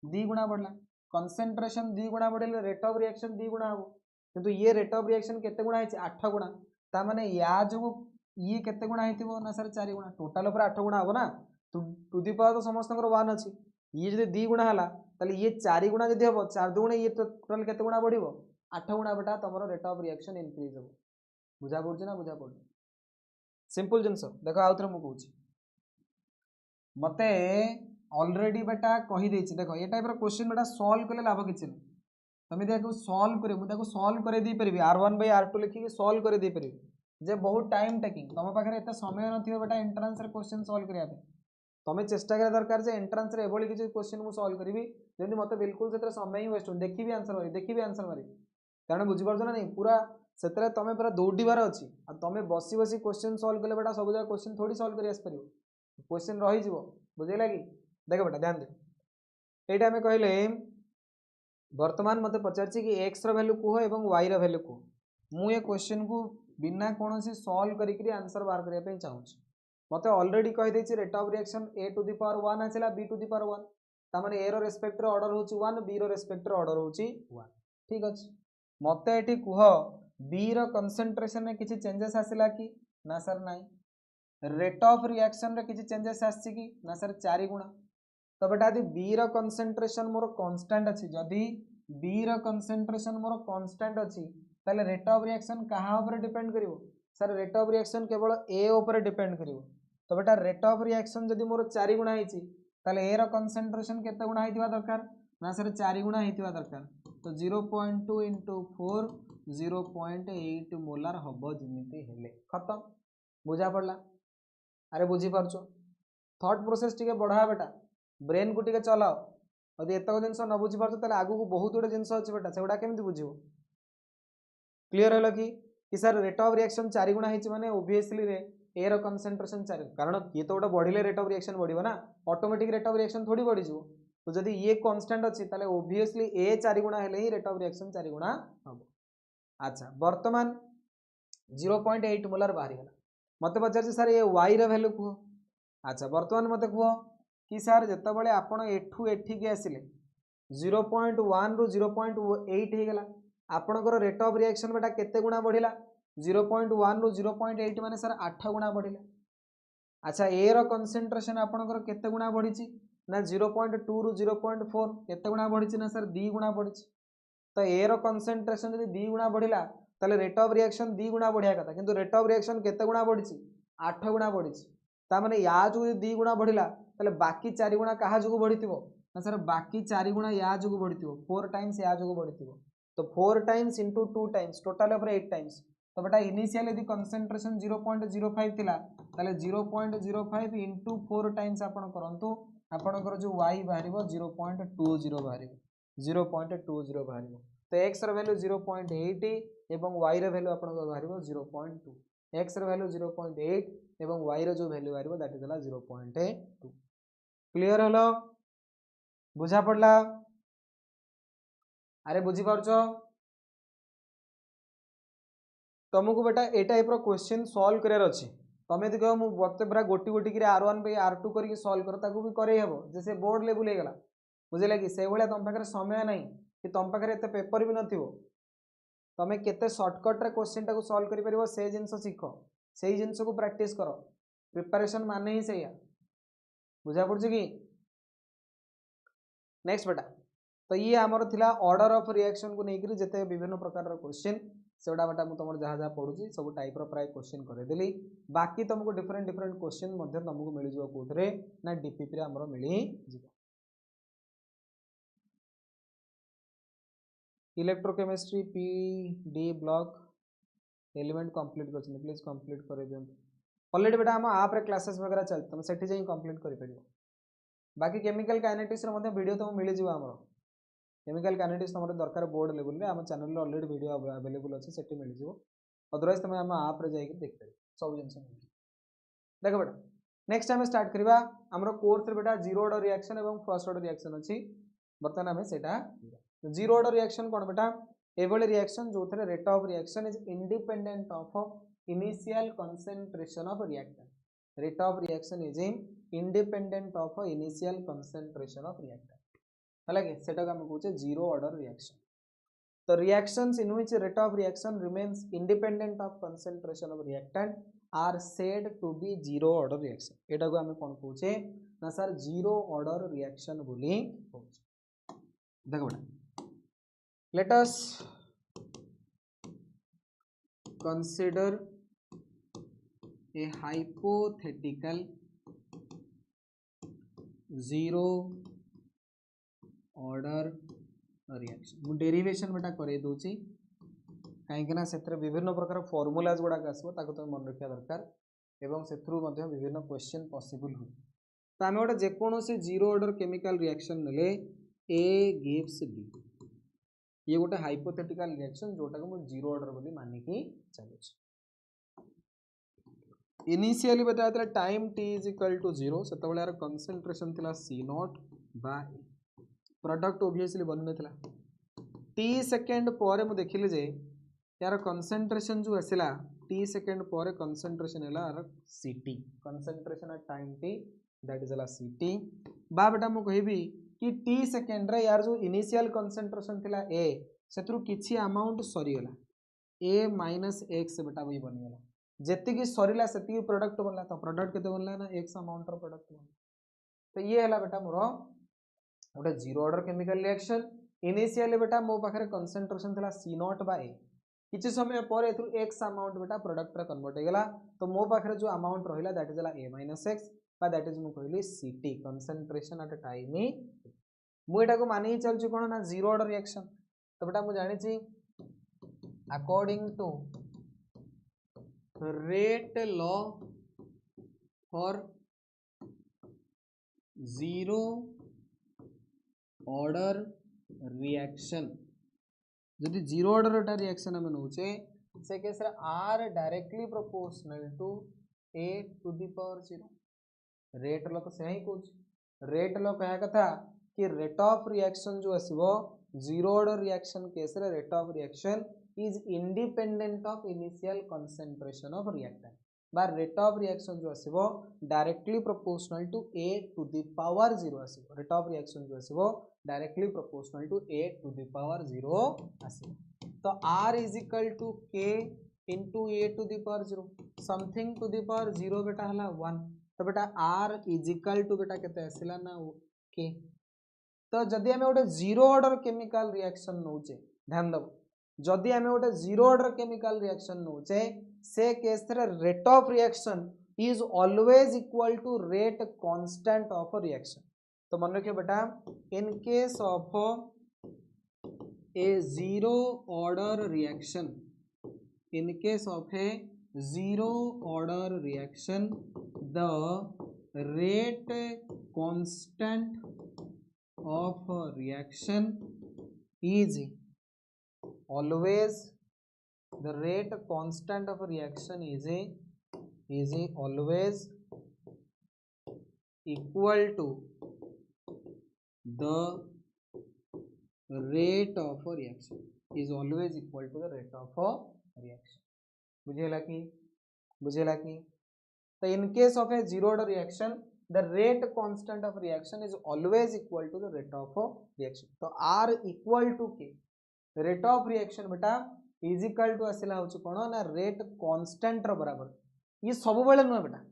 2 गुणा बढ़ला कंसंट्रेशन 2 गुणा बढ़िले रेट ऑफ रिएक्शन 2 गुणा हो किंतु ये रेट ऑफ रिएक्शन केते गुणा है 8 गुणा ता माने या जो ये केते गुणा हेतिबो ना सर 4 गुणा टोटल ऊपर 8 गुणा हो ना टू दी पावर तो समस्तकर 1 अछि ये जदि 2 गुणा हला ताले ये 4 गुणा जदि हबो 4 2 गुणा ये टोटल केते गुणा बढ़िबो 8 गुणा बेटा तमरो रेट ऑफ रिएक्शन इंक्रीज हो बुझा पड़छ ना बुझा पड़ सिंपल जिंस देखो आउथरे मु कहूची मते ऑलरेडी बेटा कहि देछि देखो ये टाइप रो क्वेश्चन बेटा सॉल्व करले लाभ किछ नै तमे देखो सॉल्व करे मु देखो सॉल्व करे दी परबी r1 / r2 लिखि के सॉल्व करे दी परबी जे बहुत टाइम टेकिंग तम पाखरे एते समय नथियो बेटा एंट्रेंस रे क्वेश्चन सॉल्व करिया पे तमे चेष्टा करे दरकार जे एंट्रेंस रे एबोली किछ क्वेश्चन मु सॉल्व करबी जेंति मते बिल्कुल सेतरे समय ही वेस्ट हो देखिबी आंसर मारी कारण बुझी परछ ना नहीं पूरा सेतरे तमे पूरा दौड़ीबार अछि आ तमे बसी बसी क्वेश्चन सॉल्व करले बेटा सब जगह क्वेश्चन थोड़ी सॉल्व करिया परबो क्वेश्चन रही जिवो बुझे लागी देखो बेटा ध्यान दे ये आम कहले वर्तमान मत पचार कि एक्स रैल्यू कह एवं वाई रैल्यू कह मु ये क्वेश्चन को बिना कौन सल्व करके आंसर बाहर करने चाहूँगी मत अलरेडी कहीदे rate of reaction A to the power 1 आसला बी टू दी पावर 1 तामाने ए रो रेस्पेक्ट रे ऑर्डर होची 1 बी रो रेस्पेक्ट रे ऑर्डर होची 1 ठीक अछि मते एठी कुह बी रो कंसंट्रेशन में किछि चेंजेस आसिला कि ना सर नाही रेट ऑफ रिएक्शन रे किछि चेंजेस आछि कि ना सर 4 गुणा तो बेटा यदि बी रो कंसंट्रेशन मोर कांस्टेंट अछि जदि बी रो कंसंट्रेशन मोर कांस्टेंट अछि ताले रेट ऑफ रिएक्शन कहा ऊपर डिपेंड करिवो सर रेट ऑफ रिएक्शन केवल ए ऊपर डिपेंड करिवो तो बेटा रेट ऑफ रिएक्शन जदि मोर 4 गुणा हिची ताले ए रो कंसंट्रेशन केते गुणा हितिबा दरकार ना सर 4 गुणा हितिबा दरकार तो 0.2 into 4 0.8 मोलार हबो जिमिति हेले खत्म बुझा पड़ला अरे बुझी पारछो थॉट प्रोसेस टिके बढ़ा बेटा ब्रेन को टिके चलाओ यदि एतक जिनस न बुझी पारछो ताले आगु को बहुत गुडे जिनस अछि बेटा सेगुडा केमिति बुझिबो क्लियर हलो कि सर रेट ऑफ रिएक्शन 4 गुणा हिची माने ऑब्वियसली रे ए रो कंसंट्रेशन 4 कारण ये तो गोटे बढ़िले रेट ऑफ रिएक्शन बढ़िबो ना ऑटोमेटिक रेट ऑफ रिएक्शन थोड़ी बढ़ी जिवो तो जदि ये कांस्टेंट अछि ताले ऑब्वियसली ए 4 गुणा हेले ही रेट ऑफ रिएक्शन 4 गुणा हबो अच्छा वर्तमान 0.8 मोलार बाहरी गला मते पचार सर ये y रो वैल्यू को अच्छा वर्तमान मते को कि सर जत्ता बळे आपण एठू एठी के आसिले 0.1 रु 0.8 हे गला आपणकर रेट ऑफ रिएक्शन बेटा केते गुणा बढ़िला 0.1 रु 0.8 माने सर 8 गुणा बढ़िला अच्छा ए रो कंसंट्रेशन आपणकर केते गुणा बढ़िची ना 0.2 रु 0.4 केते गुणा बढ़िची ना सर 2 गुणा बढ़िची तो ए रो कंसंट्रेशन यदि 2 गुणा बढ़िला ताले रेट ऑफ रिएक्शन 2 गुणा बढ़िया कथा किंतु रेट ऑफ रिएक्शन केते गुणा बढ़िची 8 गुणा बढ़िची ता माने या जो 2 गुणा बढ़िला ताले बाकी 4 गुणा कहा जो बढ़िथिबो ना सर बाकी 4 गुणा या जो बढ़िथिबो 4 टाइम्स या जो बढ़िथिबो तो 4 times into 2 times total of 8 times तो बेटा इनिशियल यदि कंसंट्रेशन 0.05 थिला ताले 0.05 इंटू 4 टाइम्स आपण करंतु आपणकर जो y बाहरिबो 0.20 बाहरिबो 0.20 बाहरिबो तो x रो वैल्यू 0.8 एवं y रो वैल्यू आपणकर बाहरिबो 0.2 x रो वैल्यू 0.8 एवं y रो जो वैल्यू बाहरिबो दैट इज ला 0.2 क्लियर हलो बुझा पड़ला अरे बुझी पारछो तुमको बेटा ए टाइप रो क्वेश्चन सॉल्व करियर अछि तमे देखो मु बते पूरा गोटी गोटी कि r1 by r2 करके सॉल्व कर ताकू भी करे हेबो जैसे बोर्ड लेवल हे गला बुझिला कि से भले तम पाखरे समय नाही कि तम पाखरे एते पेपर भी नथिबो तमे केते शॉर्टकट रे क्वेश्चन टाको सॉल्व करि परिबो से जिंस सिखो सेही जिंस को प्रैक्टिस करो प्रिपरेशन माने ही सेया बुझा पड़छ कि नेक्स्ट बेटा तो ये आमर थिला ऑर्डर ऑफ रिएक्शन को नेकरी जते विभिन्न प्रकार रो क्वेश्चन सेडा बेटा मु तमर जहा जहा पढुची सब टाइप रो प्राय क्वेश्चन करे देली बाकी तुमको डिफरेंट डिफरेंट क्वेश्चन मध्ये तुमको मिल जिवो कोथरे ना डीपीपी रे हमरो मिली जिवो electrochemistry P D block element complete करछन प्लीज कंप्लीट करे दियन ऑलरेडी बेटा हम आप रे क्लासेस वगैरह चलत तुम सेठी जाई कंप्लीट करि परियो बाकी केमिकल काइनेटिक्स रे मध्ये वीडियो तुम मिल जिवो हमरो केमिकल काइनेटिक्स तुमरे दरकार बोर्ड लेवल रे हम चैनल रे ऑलरेडी वीडियो अवेलेबल अछि सेठी मिल जिवो अदरवाइज तुम हम आप रे जाई के देख परियो सब जिंस देखो बेटा नेक्स्ट टाइम स्टार्ट करबा हमरो कोर्स रे बेटा जीरो ऑर्डर रिएक्शन एवं फर्स्ट ऑर्डर रिएक्शन अछि बर्तन हमें सेटा जीरो ऑर्डर रिएक्शन कोन बेटा एवले रिएक्शन जो थरे rate of reaction is independent of initial concentration of reactant rate of reaction is independent of initial concentration of reactant हालांकि सेटा हम कहूचे zero order reaction the reactions in which rate of reaction remains independent of concentration of reactant are said to be zero order reaction एटा को हम कोन कहूचे ना sir zero order reaction बोली कहूचे देखो बेटा let us consider a hypothetical zero order reaction मु derivation बेटा करे दोची काहेकि ना सेत्र विभिन्न प्रकार फार्मूलाज गुडा आसबो ताको तो मन रखिया दरकार एवं सेथरु मध्ये विभिन्न क्वेश्चन पॉसिबल हो तो आमे ओटा जे कोनोसी जीरो ऑर्डर केमिकल रिएक्शन नेले ए गिव्स बी ये गोटे हाइपोथेटिकल रिएक्शन जोटा को मु जीरो ऑर्डर बोली माने की चलो इनिशियली बेटा था टाइम t = 0 सेते बेले यार कंसंट्रेशन थिला C0 बाय प्रोडक्ट ओबियसली बन नथिला टी सेकेंड पर मु देखिली जे यार कंसंट्रेशन जो आसिला टी सेकेंड पर कंसंट्रेशन हैला C T concentration at time T that is हैला सीटी बा बेटा मु कहबी कि टी सेकेंड रे यार जो इनिशियल कंसंट्रेशन थिला ए सेतरु किछि अमाउंट सरीगला ए माइनस एक्स बेटा भी बनीगला जेतिकी सरीला सेतिकी प्रोडक्ट बनला तो प्रोडक्ट केते बनला ना एक्स अमाउंट रो प्रोडक्ट बनला तो ये हैला बेटा मोर गोटे zero order chemical reaction initially बेटा मो पाखरे कंसंट्रेशन थिला सी नॉट बाय ए किछि समय पर एथु एक्स अमाउंट बेटा प्रोडक्ट रे कन्वर्ट हेगला तो मो पाखरे जो अमाउंट रहिला that is A minus x बा दैट इज मु कहली सीटी कंसंट्रेशन एट टाइम मु एटा को मानि चलछु कोन ना जीरो ऑर्डर रिएक्शन तो बेटा मु जानि छी according to rate law for zero order reaction जदि जीरो ऑर्डर रिएक्शन आम नौचे से case R directly proportional to A to the power zero rate law तो से ही कहूँ रेट लॉ कह कथा कि रेट ऑफ रिएक्शन जो आसो जीरो ऑर्डर रिएक्शन केस रे rate of reaction is independent of initial concentration of reactant बा रेट ऑफ रिएक्शन जो आसो directly proportional to A to the power zero आसो रेट ऑफ रिएक्शन जो आसो directly proportional to A to the power zero आसो तो R is equal to के into A to the power zero something to the power zero बेटा हला 1 तो बेटा आर इज इक्वल टू बेटा केते आसिला ना के तो जदि आमे गोटे जीरो ऑर्डर केमिकल रिएक्शन नौचे ध्यान दब जदि आमे गोटे जीरो ऑर्डर केमिकल रिएक्शन नौचे से केस रे rate of reaction is always equal to rate constant of reaction तो मन रखिए बेटा in case of a zero order reaction in case of a zero order reaction the rate constant of reaction is always the rate constant of reaction is always equal to the rate of reaction is always equal to the rate of reaction बुझेला कि तो in case of a zero order reaction the rate constant of reaction is always equal to the rate of reaction तो R equal to K rate of reaction बेटा is equal to आसिला होची कोन ना rate constant रो बराबर ये सब बेले न बेटा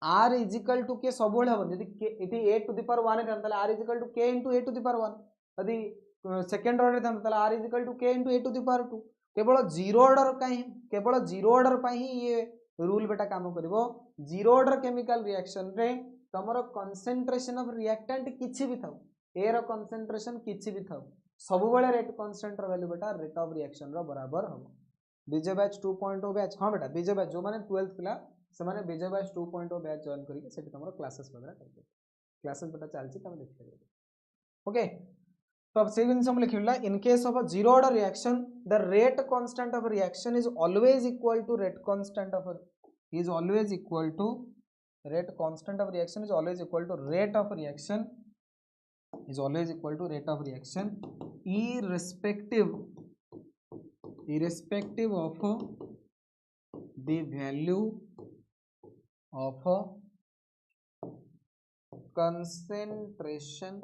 आर इज इक्वल टू के सब बेले हबन यदि इति ए टू द पावर 1 था R is equal to K into A to the power 1 यदि सेकंड ऑर्डर था R is equal to K into A to the power 2 केवल जीरो ऑर्डर कहीं केवल जीरो ऑर्डर ही ये रूल बेटा काम करिवो जीरो ऑर्डर केमिकल रिएक्शन रे तमरो concentration of reactant किछि भी थाउ ए रो कंसंट्रेशन किछि भी थाउ सब बेले रेट कांस्टेंट रो वैल्यू बेटा रेट ऑफ रिएक्शन रो बराबर हो बीजे बैच 2.0 बैच हां बेटा बीजे बैच जो माने 12th पिला से माने बीजे बैच 2.0 बैच जॉइन करिके सेठी तमरो क्लासेस वगैरह करके क्लासेस बेटा चलछि तमे देखि ओके तो अब से जिनस हम लिखिला in case of a zero order reaction the rate constant of reaction is always equal to rate constant of is always equal to rate constant of reaction is always equal to rate of reaction is always equal to rate of reaction irrespective of the value of concentration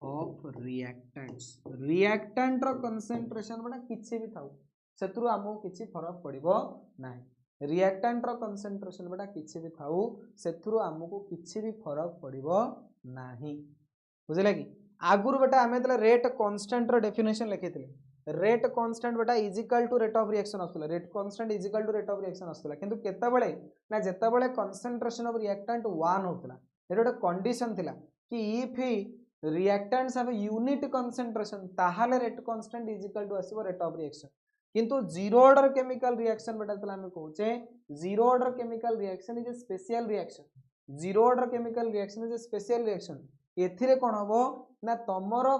of reactants reactant रो concentration बड़ा किछि भी थाउ सेतरु हमो किछि फरक पड़िबो नाही reactant रो concentration बड़ा किछि भी थाउ सेतरु हमको किछि भी फरक पड़िबो नाही बुझले कि आगुर बेटा हमें तले रेट कांस्टेंट रो डेफिनेशन लिखितले रेट कांस्टेंट बेटा is equal to rate of reaction आस्तला rate constant is equal to rate of reaction आस्तला किंतु केता बेले ना जेता बेले कंसंट्रेशन ऑफ रिएक्टेंट 1 होतला एटा एक कंडीशन थिला कि if reactants have unit concentration ताहाले rate constant is equal to आसीबो रेट ऑफ रिएक्शन किंतु जीरो ऑर्डर केमिकल रिएक्शन बेटा तला हम कहूचे zero order chemical reaction is a special reaction zero order chemical reaction is a special reaction एथिरे कोन हबो ना तमरो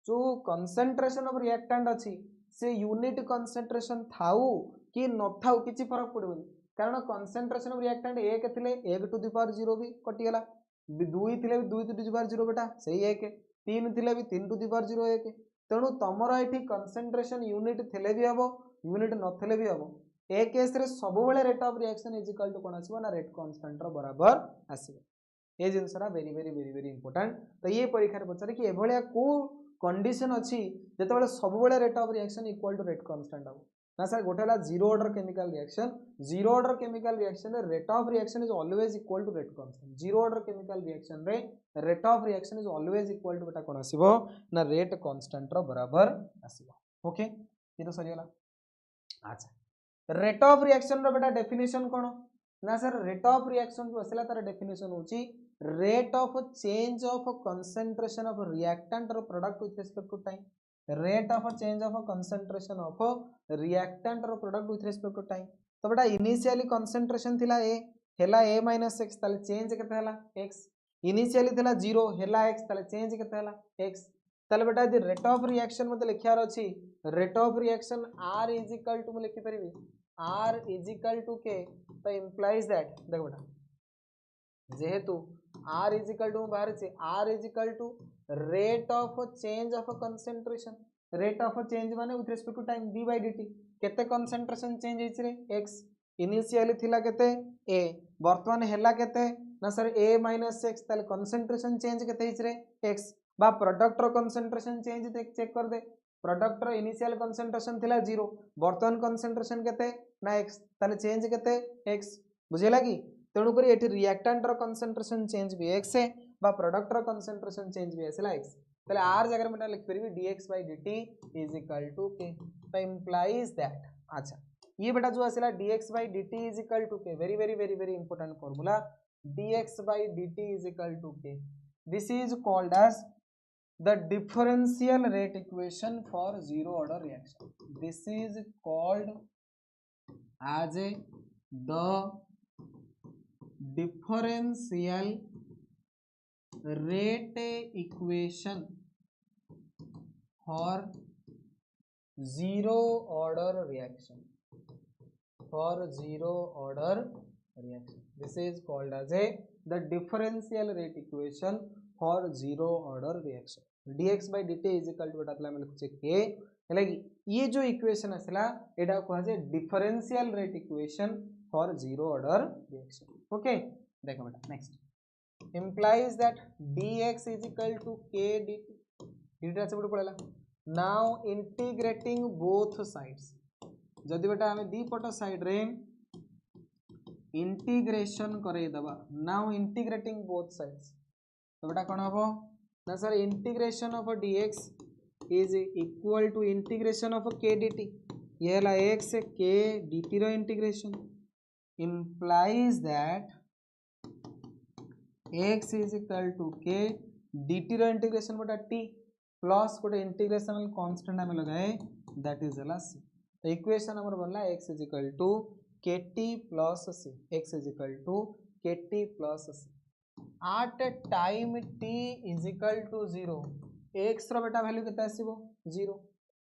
जो कंसंट्रेशन ऑफ रिएक्टेंट अछि से यूनिट कंसंट्रेशन थाउ कि न थाउ किछि फरक पड़बो कारण कंसंट्रेशन ऑफ रिएक्टेंट 1 थिले 1 टू द पावर 0 भी कटि गेला दुई थिले भी 2 टू दी पावर 0 बेटा सही 1 3 थिले भी 3 टू दी पावर 0 1 तेणु तुमर ये कंसंट्रेशन यूनिट थिले भी हम यूनिट नथिले भी हम ए केस रे सब बेले rate of reaction is equal to कोन आसीबो ना रेट कांस्टेंट रो बराबर आसीबो ये जिनसरा very very very very important तो ये परीक्षा रे पचारे कि एभलिया को कंडीशन अछि जेते बेले सब बेले rate of reaction equal to rate constant हो ना सर गोटे ला जीरो ऑर्डर केमिकल रिएक्शन रे rate of reaction is always equal to rate constant zero order chemical reaction रे rate of reaction is always equal to बेटा कोन आसीबो ना रेट कांस्टेंट रो बराबर आसीबो ओके ये तो सरी होला अच्छा रेट ऑफ रिएक्शन रो बेटा डेफिनेशन कोन ना सर रेट ऑफ रिएक्शन जो असला तार डेफिनेशन होची rate of change of concentration of reactant और product with respect to time rate of change of concentration of reactant और product with respect to time तो बेटा इनिशियली कंसंट्रेशन थिला A हेला a - x ताले चेंज केते हला x इनिशियली थिला 0 हेला x ताले चेंज केते हला x ताले बेटा यदि रेट ऑफ रिएक्शन मते लिखियार अछि रेट ऑफ रिएक्शन r = मु लिखि परिबी r = k तो इंप्लाइज दैट देख बेटा जेहेतु r = बाहर से r = rate of change of concentration rate of change माने with respect to time d/dt केते कंसंट्रेशन चेंज हिच रे x इनिशियली थिला केते a वर्तमान हेला केते ना सर a - x ताले कंसंट्रेशन चेंज केते हिच रे x बा प्रोडक्ट रो कंसंट्रेशन चेंज चेक कर दे प्रोडक्ट रो इनिशियल कंसंट्रेशन थिला 0 वर्तमान कंसंट्रेशन केते ना x ताले चेंज केते x बुझेला की तेणु करी एठी रिएक्टेंट रो कंसंट्रेशन चेंज भी x है बा प्रोडक्ट रो कंसंट्रेशन चेंज भी आसला x तले r जगह में लिख परबी dx/dt = k तो इंप्लाइज दैट अच्छा ये बेटा जो आसला dx/dt = k very very very very important formula dx/dt = k this is called as the differential rate equation for zero order reaction this is called as a the differential rate equation for zero order reaction this is called as a the differential rate equation for zero order reaction dx/dt = बेटा तला हम लिखुचे k हैला कि ये जो equation असला एटा को जे differential rate equation for zero order reaction okay देखो बेटा next implies that dx = k dt dt से पड़ेला नाउ इंटीग्रेटिंग बोथ साइड्स जदि बेटा हमें दी पट साइड रे इंटीग्रेशन करे दबा नाउ इंटीग्रेटिंग बोथ साइड्स तो बेटा कौन हम ना sir integration of dx is equal to integration of k dt ये हला x k dt रो integration implies that x = k dt रो इंटीग्रेशन बेटा t प्लस गोटे इंटीग्रेशनल कांस्टेंट हमें लगाए दैट इज हला c तो इक्वेशन हमर बनला x = kt + c x = kt + c at time t = 0 x रो बेटा वैल्यू केते आसीबो 0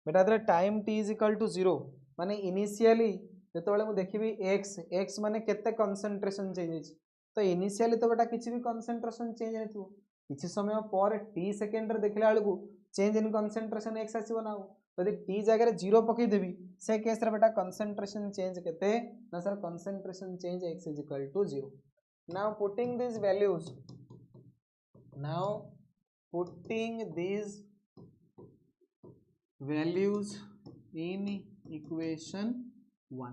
बेटा अदर टाइम t = 0 माने इनिशियली जतो बेले मु देखिबी x माने केते कंसंट्रेशन चेंज तो इनिशियली तो बेटा किछि भी कंसंट्रेशन चेंज हेतु किछि समय पर t सेकंड रे देखला बेलकू चेंज इन कंसंट्रेशन x आसीबो ना यदि t जगह 0 पकई देबी से केस रे बेटा कंसंट्रेशन चेंज केते ना sir concentration change x = 0 now putting these values in equation 1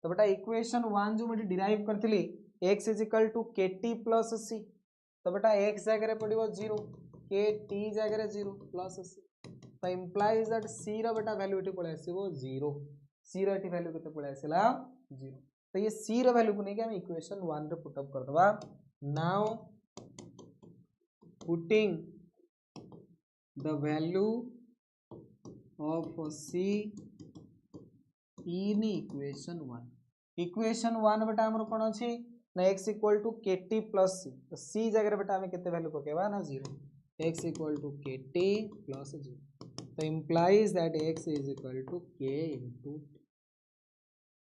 तो बेटा इक्वेशन 1 जो मैं डिराइव करथिली x = kt + c तो बेटा x जगह पड़िबो 0 kt जगह 0 प्लस c तो इंप्लाइज दैट c रो बेटा वैल्यू एटी पळे आसीबो 0 c रो एटी वैल्यू केते पळे आसीला 0 तो ये c रो वैल्यू को नहीं हम इक्वेशन 1 रे पुट अप कर दबा now putting the value of c in equation 1 बेटा हमर कोन अछि ना x = kt + c तो c जगह बेटा हमें केते वैल्यू पकेबा ना 0 x = kt + 0 तो implies that x = k * t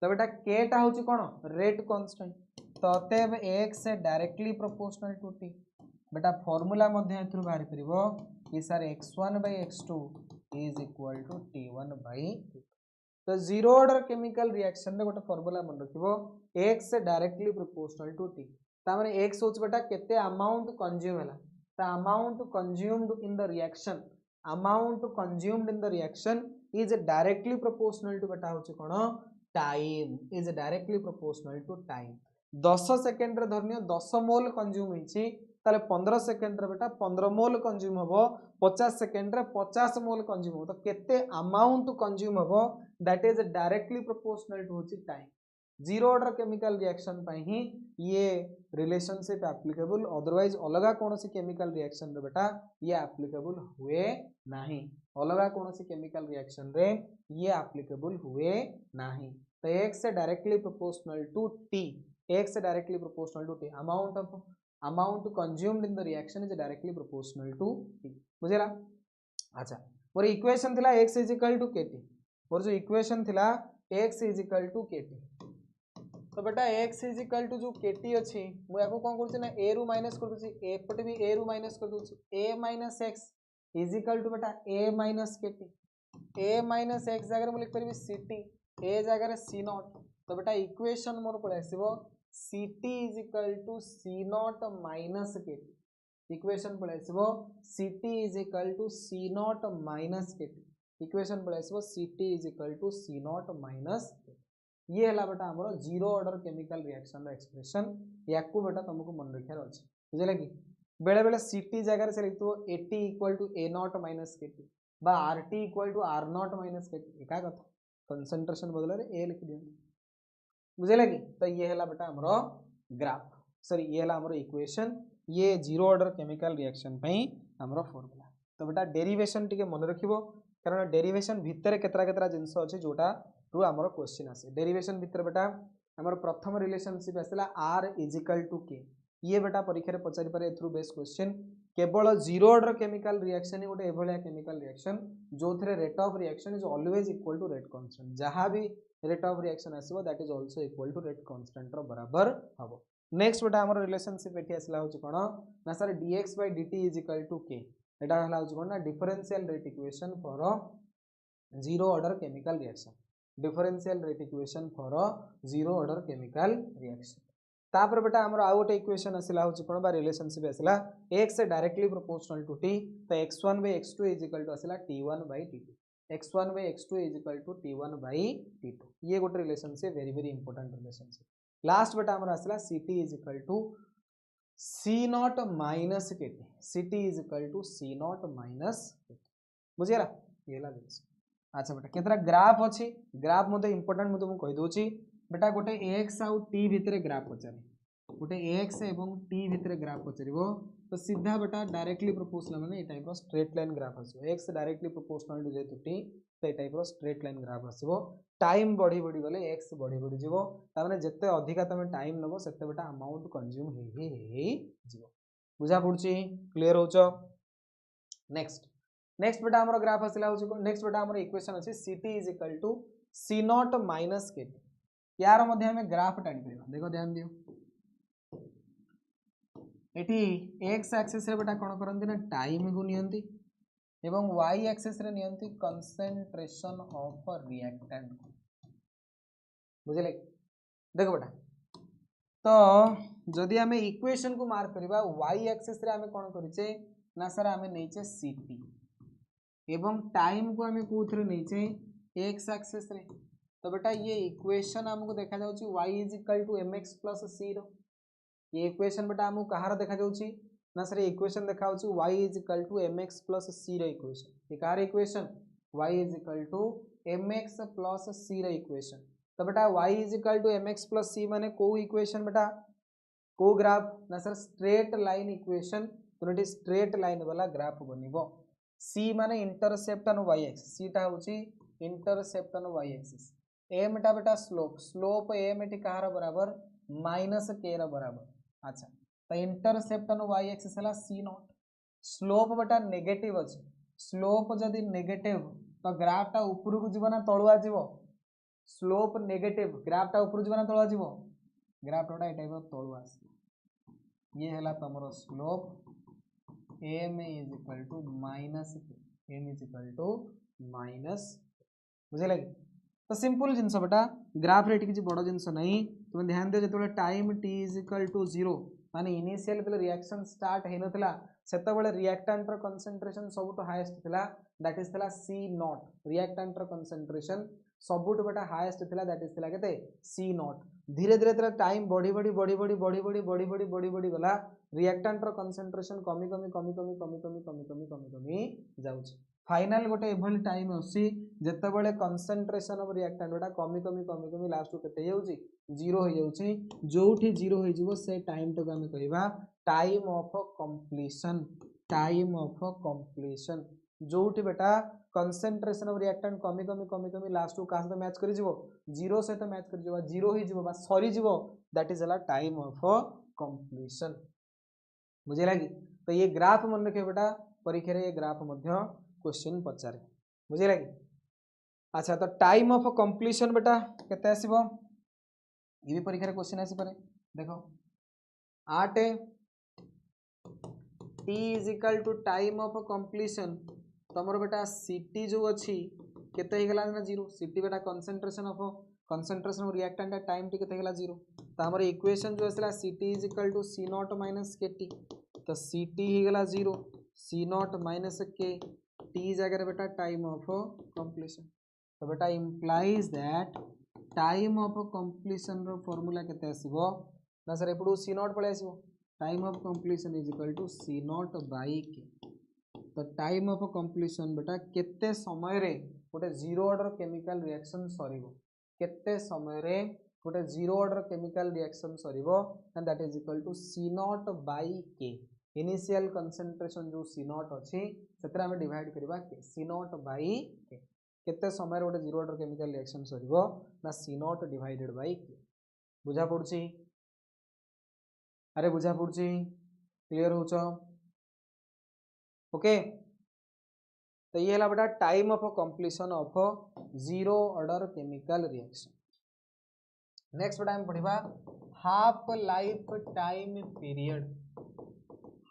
तो बेटा k टा होची कोन रेट कांस्टेंट तो अतएव x directly proportional to t बेटा फॉर्मूला मध्य एथुर बाहर परिबो कि sir x1 by x2 is equal to t1 by t2। तो जीरो ऑर्डर केमिकल रिएक्शन रे गोटे फॉर्मूला मन रखिबो x directly proportional to t। ता माने x होच बेटा केते अमाउंट कंज्यूम हला, ता amount consumed in the reaction, amount consumed in the reaction is directly proportional to बेटा होच कोन time, is directly proportional to time. 10 second रे धरनियो 10 मोल कंज्यूम होईची ताले 15 सेकंड रे बेटा 15 मोल कंज्यूम हबो, 50 सेकंड रे 50 मोल कंज्यूम हो, तो केते अमाउंट कंज्यूम हबो that is directly proportional to होची time. Zero order chemical reaction पई ही ये रिलेशनशिप एप्लीकेबल, अदरवाइज अलगा कोनोसी केमिकल रिएक्शन रे बेटा ये एप्लीकेबल हुए नाही, अलगा कोनोसी केमिकल रिएक्शन रे ये एप्लीकेबल हुए नाही। तो x directly proportional to t, x directly proportional to t, amount consumed in the reaction is directly proportional to t। बुझेला? अच्छा मोर इक्वेशन थिला x is equal to kt, मोर जो इक्वेशन थिला x is equal to kt। तो बेटा x is equal to जो kt अछि मु याको कोन करछि ना a रु माइनस कर दोछि, a पटे भी a रु माइनस कर दोछि, a minus x is equal to बेटा a minus kt, a minus x जगह मु लिख परबी ct, a जगह c नॉट। तो बेटा इक्वेशन मोर पळे आसीबो ct is equal to c not minus kt, equation पळे आसीबो ct is equal to c not minus kt, equation पळे आसीबो ct is equal to c not minus kt। ये हला बेटा हमरो जीरो ऑर्डर केमिकल रिएक्शन रो एक्सप्रेशन, याकू बेटा तुमको मन रखियार अछि। बुझले कि बेले बेले ct जगह रे से लिखतो at equal to a naught minus kt बा rt equal to r naught minus kt, एका कथा कंसंट्रेशन बदला रे a लिख दियो। बुझले कि तो ये हला बेटा हमरो ग्राफ, सॉरी ये हला हमरो इक्वेशन, ये जीरो ऑर्डर केमिकल रिएक्शन पई हमरो फार्मूला। तो बेटा डेरिवेशन टिके मन रखिबो, कारण डेरिवेशन भितर केतरा केतरा जिंस अछि जोटा रु हमरो क्वेश्चन आसे। डेरिवेशन भितर बेटा हमरो प्रथम रिलेशनशिप आसला r is equal to k, ये बेटा परीक्षा रे पचारि पारे थ्रू बेस क्वेश्चन। केवल जीरो ऑर्डर केमिकल रिएक्शन गोटे एभलिया केमिकल रिएक्शन जो थरे rate of reaction is always equal to rate constant, जहां भी रेट ऑफ रिएक्शन आसीबो that is also equal to rate constant रो बराबर हबो। नेक्स्ट बेटा हमरो रिलेशनशिप एठी आसला होची कोन ना sir dx by dt is equal to k, एटा हला होची कोन ना differential rate equation for zero order chemical reaction, differential rate equation for zero order chemical reaction. तापर बेटा हमरो आ गोटे इक्वेशन आसला होची कोन बा रिलेशनशिप आसला x directly proportional to t, तो x1 by x2 is equal to आसला t1 by t2, x1 by x2 is equal to t1 by t2। ये गोटे relationship very very important relationship. Last बेटा हमरो आसला ct is equal to c not minus kt, ct is equal to c not minus kt। बुझियला ये ला this. अच्छा बेटा केतरा ग्राफ अछि, ग्राफ मते इंपोर्टेंट मु तुमको कहि दोछि बेटा गोटे x आउ t भितरे ग्राफ पचारे, गोटे x एवं t भितरे ग्राफ पचारिबो तो सीधा बेटा डायरेक्टली प्रोपोर्शनल माने ए टाइप रो स्ट्रेट लाइन ग्राफ आसीबो, x डायरेक्टली प्रोपोर्शनल टू जेतु t तो ए टाइप रो स्ट्रेट लाइन ग्राफ आसीबो। टाइम बढ़ी बढ़ी गले x बढ़ी बढ़ी जीवो, ता माने जत्ते अधिका तमे टाइम नबो सेते बेटा अमाउंट कंज्यूम हे जीवो। बुझा पड़ुची? क्लियर होचो? नेक्स्ट नेक्स्ट बेटा हमरो ग्राफ आसिला होची, नेक्स्ट बेटा हमरो इक्वेशन अछि ct is equal to c not minus kt, यार मध्ये हमें ग्राफ टाइम करियो। देखो ध्यान दियो एठी x एक्सिस रे बेटा कोन करंती ना टाइम को नियंती एवं y एक्सिस रे नियंती कंसंट्रेशन ऑफ रिएक्टेंट। बुझले? देखो बेटा तो जदि हमें इक्वेशन को मार्क करबा y एक्सिस रे हमें कोन करिचे ना सर हमें नैचे ct एवं टाइम को हमें कोथरे नैचे x एक्सिस रे। तो बेटा ये इक्वेशन हमको देखा जाउची y is equal to mx plus c रो, ये इक्वेशन बेटा हमको कहार देखा जाउची ना सर इक्वेशन देखा होची y is equal to mx plus c रो इक्वेशन। ये कहार equation y is equal to mx plus c रो इक्वेशन। तो बेटा y is equal to mx plus c माने को इक्वेशन बेटा को ग्राफ ना सर स्ट्रेट लाइन इक्वेशन, तो स्ट्रेट लाइन वाला ग्राफ बनिबो। c माने intercept on y axis, c टा होची intercept on y axis, m टा बेटा स्लोप, स्लोप m एटी कहार बराबर माइनस k रो बराबर। अच्छा तो इंटरसेप्ट ऑन y एक्सिस हला c नॉट, स्लोप बेटा नेगेटिव अछि, स्लोप जदि नेगेटिव तो ग्राफ टा ऊपर को जीवो ना तळुआ जीवो, स्लोप नेगेटिव ग्राफ टा ऊपर जीवो ना तळुआ जीवो, ग्राफ टा ए टाइप तळुआ आसी। ये हला तमरो slope M is equal to minus M is equal to minus बुझे लगे तो सिंपल जिनस बेटा ग्राफ रे किसी बड़ जिनस नहीं तुम ध्यान दियो जो time T is equal to 0 माने इनिशियल बेले रिएक्शन स्टार्ट है नथिला सेतबेले रिएक्टेंट रो कंसंट्रेशन सबुठ हाईएस्ट थिला दैट इज थिला सी नॉट रिएक्टेंट रो कंसंट्रेशन सबुठ बेटा हाईएस्ट थिला दैट इज थिला केते सी नॉट धीरे धीरे तेरा टाइम बढ़ी बढ़ी बढ़ी बढ़ी बढ़ी बढ़ी बढ़ी बढ़ी बढ़ी बढ़ी गला रिएक्टेंट रो कंसंट्रेशन कमी कमी कमी कमी कमी कमी कमी कमी कमी कमी जाउछ फाइनल गोटे एभली टाइम आसी जेतेबेले कंसंट्रेशन ऑफ रिएक्टेंट बेटा कमी कमी कमी कमी लास्ट केते जाउची जीरो हो जाउची जोठी जीरो हो जिवो से टाइम तो हम कहबा time of completion time of completion जोठी बेटा कंसंट्रेशन ऑफ रिएक्टेंट कमी कमी कमी कमी लास्ट को का मैच करि जिवो जीरो से तो मैच करि जिवो जीरो ही जिवो बा सरी जिवो दैट इज अला टाइम ऑफ कंप्लीशन बुझे लगी तो ये ग्राफ मन रखे बेटा परीक्षा रे ये ग्राफ मध्य क्वेश्चन पचारे बुझे लगी अच्छा तो टाइम ऑफ कंप्लीशन बेटा केते आसीबो ये भी परीक्षा रे क्वेश्चन आसी पारे देखो 8 t is equal to time of completion तमरो बेटा सीटी जो अछि केते हे गेला ना 0 सीटी बेटा concentration of reactant time T केते गेला 0 तो हमर इक्वेशन जो असला C T is equal to C not minus K T तो सीटी ही गेला 0 C not minus K T जगह बेटा टाइम ऑफ कंप्लीशन तो बेटा implies that time of completion रो फार्मूला केते आसीबो ना सर एपडू सी नॉट पळे आसीबो time of completion is equal to C not by K तो टाइम ऑफ कंप्लीशन बेटा केते समय रे गोटे जीरो ऑर्डर केमिकल रिएक्शन सरीबो केते समय रे गोटे जीरो ऑर्डर केमिकल रिएक्शन सरीबो and that is equal to C not by K initial concentration जो सी नॉट अछि सेतरा हम डिवाइड करबा के सी नॉट बाई के केते समय रे गोटे जीरो ऑर्डर केमिकल रिएक्शन सरीबो ना सी नॉट डिवाइडेड बाई के बुझा पड़ुची अरे बुझा पड़ुची क्लियर होछ ओके तो ये है बेटा time of completion of zero order chemical reaction next बेटा हम पढ़िबा half life time period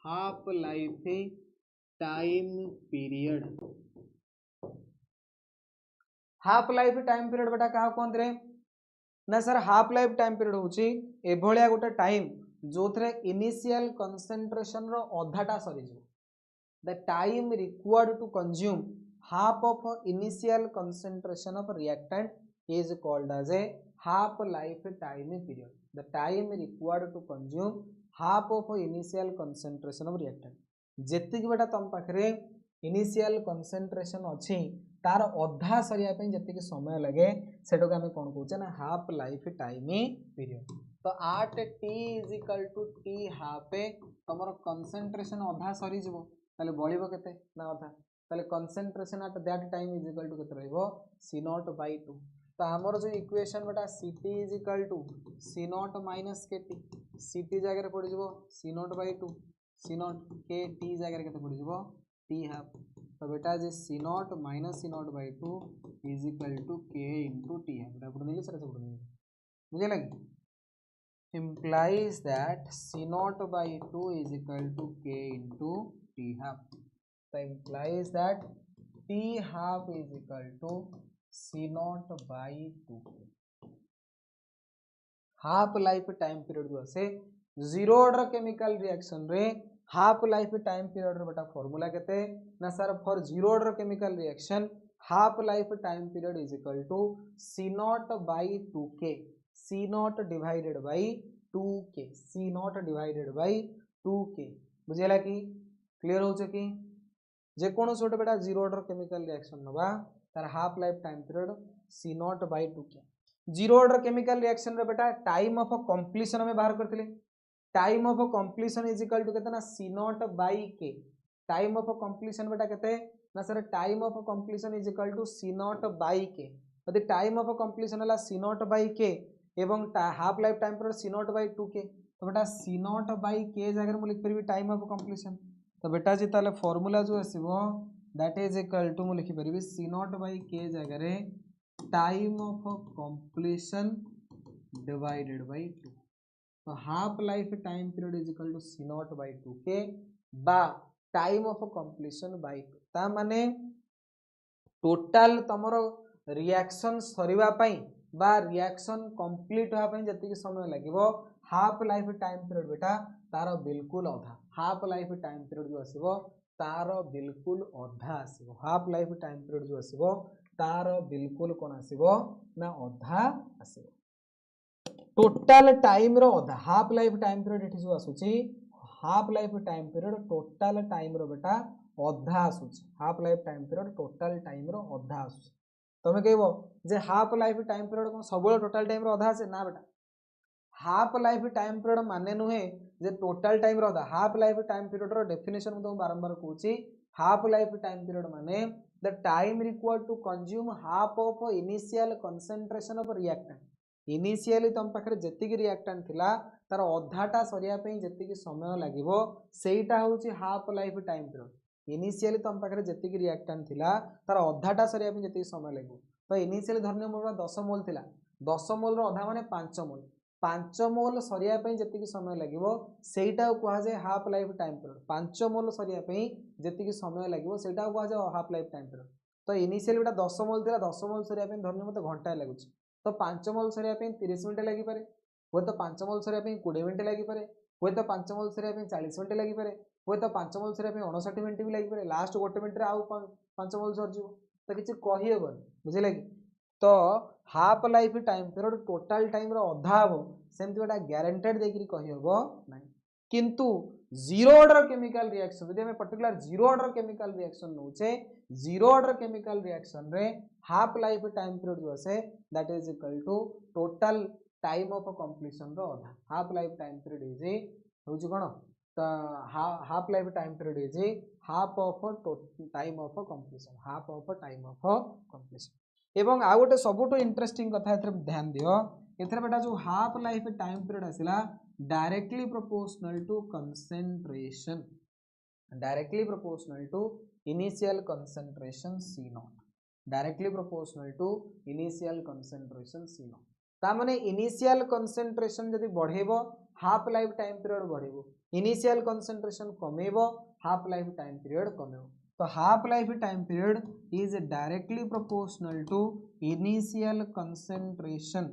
half life time period half life time period बेटा क्या कहते रे ना sir half life time period होची एभलिया गोटे टाइम जो थे इनिशियल कंसंट्रेशन रो अधाटा सरी जो the time required to consume half of initial concentration of reactant is called as a half life time period the time required to consume half of initial concentration of reactant जेतिक बेटा तुम पाखरे initial concentration अच्छी तार अधा सरिया जी समय लगे सेटा को आम कौन कौचे ना हाफ लाइफ टाइम पीरियड तो 8 T is equal to T half तुम कंसंट्रेशन अधा सरी जीवो ताले बळिबो केते ना अधा ताले concentration at that time is equal to केते रहइबो सी नॉट बाय 2 तो हमर जो इक्वेशन बेटा Ct is equal to C not minus kt Ct जगह रे पड़ी जीवो C not by 2 C not k T जगह रे केते पड़ी जीवो टी हाफ तो बेटा जे C not minus C not by 2 is equal to के इंटू टी हाफ बेटा पढ़ नहीं सर मुझे लगे implies that c naught by 2 is equal to k into t half so implies that t half is equal to c naught by 2 half life time period जो आसे zero order chemical reaction रे half life time period रे बेटा formula केते ना sir for zero order chemical reaction half life time period is equal to C not by 2k C naught divided by 2k C naught divided by 2k बुझेला कि clear हो कि जे कोनो छोटे बेटा जीरो ऑर्डर केमिकल रिएक्शन नबा तार half life time period C not by 2k zero order chemical reaction रे बेटा टाइम ऑफ कंप्लीशन में बाहर करथिले time of completion is equal to केते ना C not by K time of completion बेटा केते ना sir time of completion is equal to C not by K यदि टाइम ऑफ कंप्लीशन हला सी नॉट बाई के एवं half life time period C not by 2k तो बेटा सी not by K जगह में लिख परबी टाइम ऑफ कंप्लीशन तो बेटा जी ताले फार्मूला जो आसीबो दैट इज इक्वल टू मु लिखि परबी सी नॉट बाई के जगह रे time of completion divided by 2 तो half life time period is equal to C not by 2k बा टाइम ऑफ कंप्लीशन बाय 2 ता माने टोटाल तमर रिएक्शन सरीबा पई बा रिएक्शन कंप्लीट होआ पई जति समय लागिवो हाफ लाइफ टाइम पीरियड बेटा तार बिल्कुल अधा हाफ लाइफ टाइम पीरियड जो आसीबो तार बिल्कुल अधा आसीबो हाफ लाइफ टाइम पीरियड जो आसीबो तार बिल्कुल कोन आसीबो ना अधा आसीबो टोटाल टाइम रो अधा हाफ लाइफ टाइम पीरियड एठी जो आसुची half life time period total time रो बेटा अधा आसुची half life time period total time रो अधा आसुची तमे कहबो जे हाफ लाइफ टाइम पीरियड कोन सबले टोटाल टाइम रो अधा आसे ना बेटा हाफ लाइफ टाइम पीरियड माने नुहे जे टोटाल टाइम रो अधा हाफ लाइफ टाइम पीरियड रो डेफिनेशन मु तुम बारंबार कहूची हाफ लाइफ टाइम पीरियड माने the time required to consume half of initial concentration of reactant initially तुम पाखरे जेतिकी रिएक्टेंट थिला तार अधाटा सरिया पई जेतिकी समय लागिवो सेटा होची half life time period initially तुम पाखरे जेतिकी रिएक्टेंट थिला तार अधाटा सरिया पई जेतिकी समय लागिवो तो इनिशियली धरने मोर 10 मोल थिला 10 मोल रो अधा माने 5 मोल 5 मोल सरिया पई जेतिकी समय लागिवो सेटा कुहा जाय हाफ लाइफ टाइम पीरियड 5 मोल सरिया पई जेतिकी समय लागिवो सेटा कुहा जाय हाफ लाइफ टाइम पीरियड तो इनिशियली बेटा 10 मोल थिला 10 मोल सरिया पई धरने मते घंटा लागुची तो 5 मोल सरिया पई 30 मिनिट लागि पारे होय तो 5 मोल सरिया पई 20 मिनिट लागि पारे होय तो 5 मोल सरिया पई 40 मिनिट लागि पारे होय तो 5 मोल सरिया पई 59 मिनिट भी लागि पारे लास्ट 1 मिनिट रे आउ 5 मोल सर जिवो तो किछि कहि हेबन बुझिले कि तो half life time period total time रो अधा हबो सेमति बेटा ग्यारंटेड देकरी कहि हेबो नै किंतु जीरो ऑर्डर केमिकल रिएक्शन यदि हमें particular zero order chemical reaction नउचे जीरो ऑर्डर केमिकल रिएक्शन रे हाफ लाइफ टाइम पीरियड जो आसे that is equal to total time of completion रो अधा half life time period is होउची कोन तो half life time period is half of time of completion half of time of completion एवं आ गोटे सबुठ इंटरेस्टिंग कथा एथरे ध्यान दियो एथरे बेटा जो हाफ लाइफ टाइम पीरियड आसिला directly proportional to concentration directly proportional to initial concentration C not directly proportional to initial concentration C not ता माने इनिशियल कंसेंट्रेशन जदि बढ़ेबो हाफ लाइफ टाइम पीरियड बढ़ेबो इनिशियल कंसेंट्रेशन कमेबो हाफ लाइफ टाइम पीरियड कमेबो तो half life time period is directly proportional to initial concentration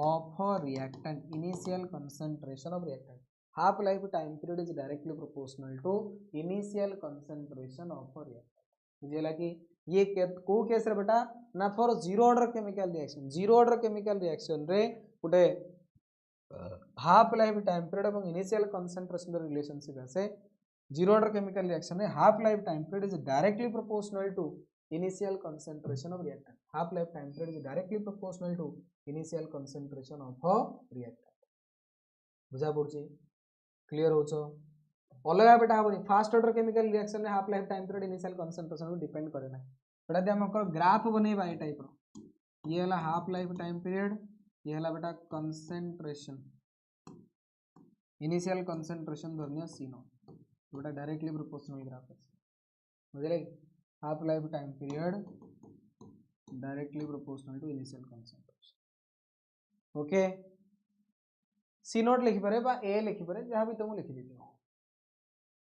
of reactant initial concentration of reactant half life time period is directly proportional to initial concentration of reactant बुझेला कि ये को case रे बेटा ना for zero order chemical reaction रे गुटे half life time period एवं इनिशियल कंसेंट्रेशन रिलेशनशिप आसे जीरो ऑर्डर केमिकल रिएक्शन रे half life time period is directly proportional to initial concentration of reactant half life time period is directly proportional to initial concentration of reactant बुझा पड़छि clear हो अलग बेटा हम first order chemical reaction half life time period initial concentration depend करे ना बेटा हम ग्राफ बनेबा ए टाइप रो ये हला हाफ लाइफ टाइम पीरियड ये हला बेटा कंसेंट्रेशन इनिशियल कंसेंट्रेशन धरनिया C नॉट बेटा डायरेक्टली प्रोपोर्शनल ग्राफ है बुझले half life time period directly proportional to initial concentration okay C not लिखि पारे बा A लिखि पारे जहां भी तुम लिखि दियो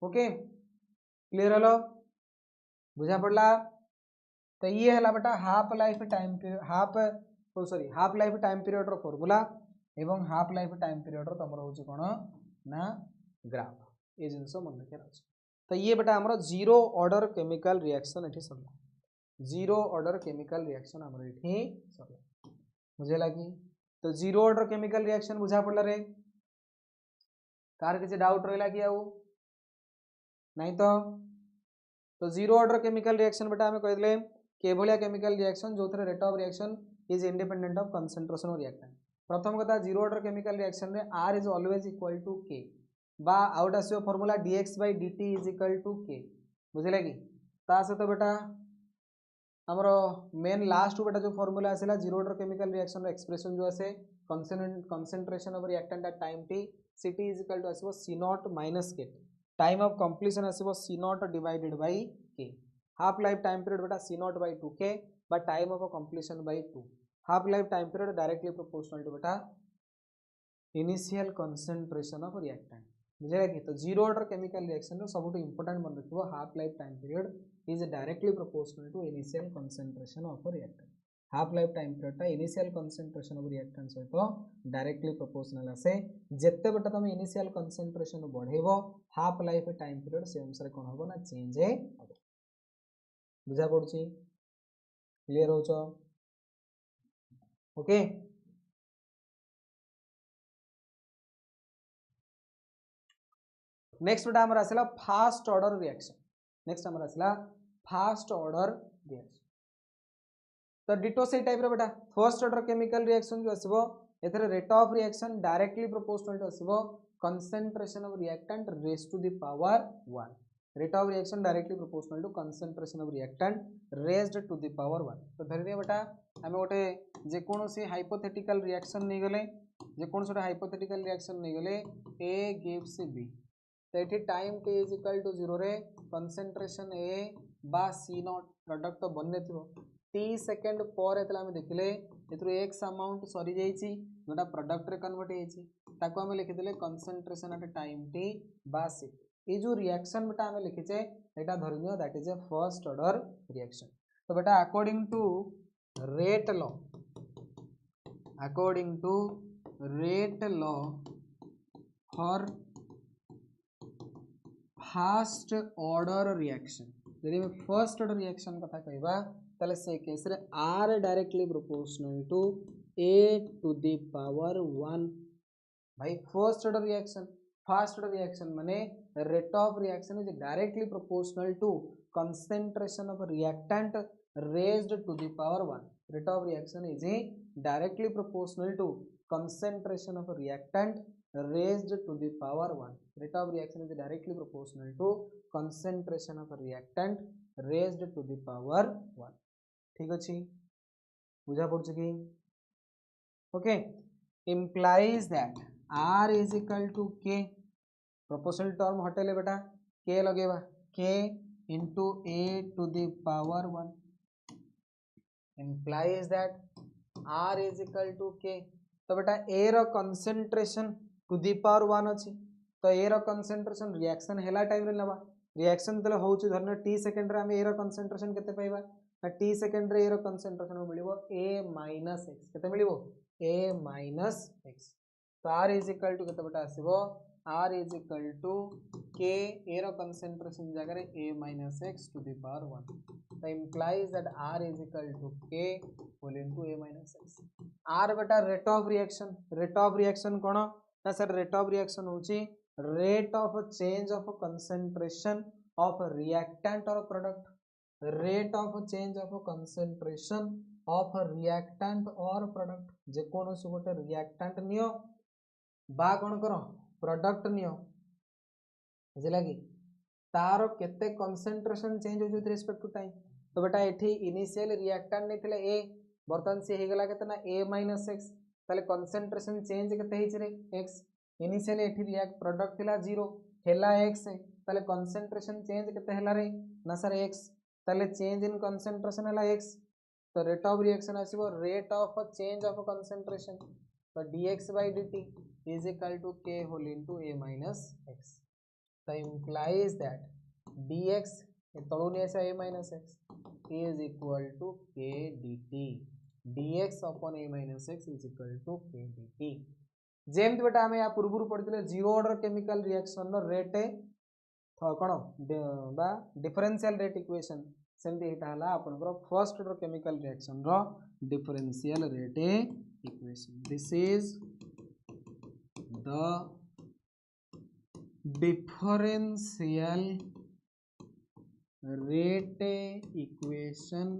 ओके क्लियर हलो बुझा पड़ला तो ये हला बेटा half life time half life time period रो फार्मूला एवं हाफ लाइफ टाइम पीरियड रो तमरो होची कोन ना ग्राफ ए जिंसो मन रखे अछि तो ये बेटा हमरो जीरो ऑर्डर केमिकल रिएक्शन एठी सरला जीरो ऑर्डर केमिकल रिएक्शन हमरो एठी सरला बुझेला कि तो जीरो ऑर्डर केमिकल रिएक्शन बुझा पड़ला रे कार किसी डाउट रहला कि आउ नहीं तो जीरो ऑर्डर केमिकल रिएक्शन बेटा हमें कह दिले के भलिया केमिकल रिएक्शन जो rate of reaction is independent of concentration of reactant प्रथम कथा जीरो ऑर्डर केमिकल रिएक्शन रे R is always equal to K बा आउट आसीओ formula dx/dt is equal to K बुझिले कि ता सहित बेटा हमरो मेन लास्ट बेटा जो फार्मूला आसेला जीरो ऑर्डर केमिकल रिएक्शन रो एक्सप्रेशन जो आसे concentration of reactant at time t Ct is equal to आसीबो C not minus K time of completion आसीबो C not divided by K half life time period बेटा C not by 2K but time of completion by 2 half life time period directly proportional to बेटा initial concentration of reactant बुझे कि तो zero order chemical reaction रो सबुठ important मन रखिबो half life time period is directly proportional to initial concentration of reactant half life time period टा initial concentration of reactant सहित डायरेक्टली प्रोपोर्शनल आसे जेते बटा तुम इनिशियल कंसंट्रेशन बढ़ेबो हाफ लाइफ टाइम पीरियड से अनुसार कोन होबो ना चेंज होबो बुझा पड़ुची क्लियर होचो ओके नेक्स्ट बेटा हमर आसला फास्ट ऑर्डर रिएक्शन नेक्स्ट हमर आसला फास्ट ऑर्डर रिएक्शन तो डिटो से टाइप रो बेटा फर्स्ट ऑर्डर केमिकल रिएक्शन जो आसीबो एथरे rate of reaction directly proportional to आसीबो concentration of reactant raised to the power 1 rate of reaction directly proportional to concentration of reactant raised to the power 1 तो धरि दिया बेटा हमें गोटे जे कोनोसी हाइपोथेटिकल रिएक्शन नै गले जे कोनोसी हाइपोथेटिकल रिएक्शन नै गले ए गिव्स बी तो ये time T is equal to 0 रे कंसंट्रेशन ए बा सी नॉट प्रोडक्ट तो बनने थो टी सेकेंड पर एतला हम देखिले एथरो एक्स अमाउंट सरी जाईची जोटा प्रोडक्ट रे कन्वर्ट हेची ताको हम लिखि देले कंसंट्रेशन एट टाइम टी बा सी ये जो रिएक्शन बेटा हम लिखिचे एटा धरिनियो that is a first order reaction तो बेटा according to rate law for first order reaction यदि मैं फर्स्ट ऑर्डर रिएक्शन कथा कहबा ताले से केस रे R directly proportional to A to the power 1 भाई first order reaction first order reaction माने rate of reaction is directly proportional to concentration of reactant raised to the power 1 rate of reaction is directly proportional to concentration of a reactant raised to the power 1 rate of reaction is directly proportional to concentration of a reactant raised to the power 1 ठीक अछि बुझा पड़छ कि okay implies that r is equal to k proportional term हटेले बेटा k लगेबा k into a to the power 1 implies that r is equal to k तो बेटा ए रो concentration to the power 1 अछि तो ए रो कंसंट्रेशन रिएक्शन हेला टाइम रे लेबा reaction तले होउची धरना टी सेकंड रे हम ए रो कंसंट्रेशन केते पाइबा ना टी सेकंड रे ए रो कंसंट्रेशन मिलिबो a - x केते मिलिबो a - x तो r इज इक्वल टू केते बेटा आसीबो r is equal to k a रो कंसंट्रेशन जगह रे a - x to the power 1 तो implies that r is equal to k whole into a - x r बेटा रेट ऑफ रिएक्शन कोन ना सर रेट ऑफ रिएक्शन होची rate of change of concentration of reactant और product rate of change of concentration of reactant और product जे कोनोसी गोटे reactant neo बा कोन करो प्रोडक्ट नियो बुझिला कि तार केते कंसंट्रेशन चेंज हो विथ रिस्पेक्ट टू टाइम तो बेटा एठी इनिशियल रिएक्टेंट नै थिले ए बर्तन से हे गला केतना a - x ताले कंसंट्रेशन चेंज केते हिच रे x इनिशियल एठी रिएक्ट प्रोडक्ट थिला 0 हेला x ताले कंसंट्रेशन चेंज केते हेला रे ना सर x ताले चेंज इन कंसंट्रेशन हेला x तो रेट ऑफ रिएक्शन आसीबो rate of change of concentration तो dx/dt is equal to k whole into a - x तो implies that dx तळुनी असा a - x is equal to k dt dx upon a - x is equal to k dt जेमति बेटा हमें या पूर्व पढ़ितले zero order chemical reaction नो rate कोन बा डिफरेंशियल रेट इक्वेशन सेमति एटा हला आपनकर फर्स्ट ऑर्डर केमिकल रिएक्शन रो differential rate equation this is the differential rate equation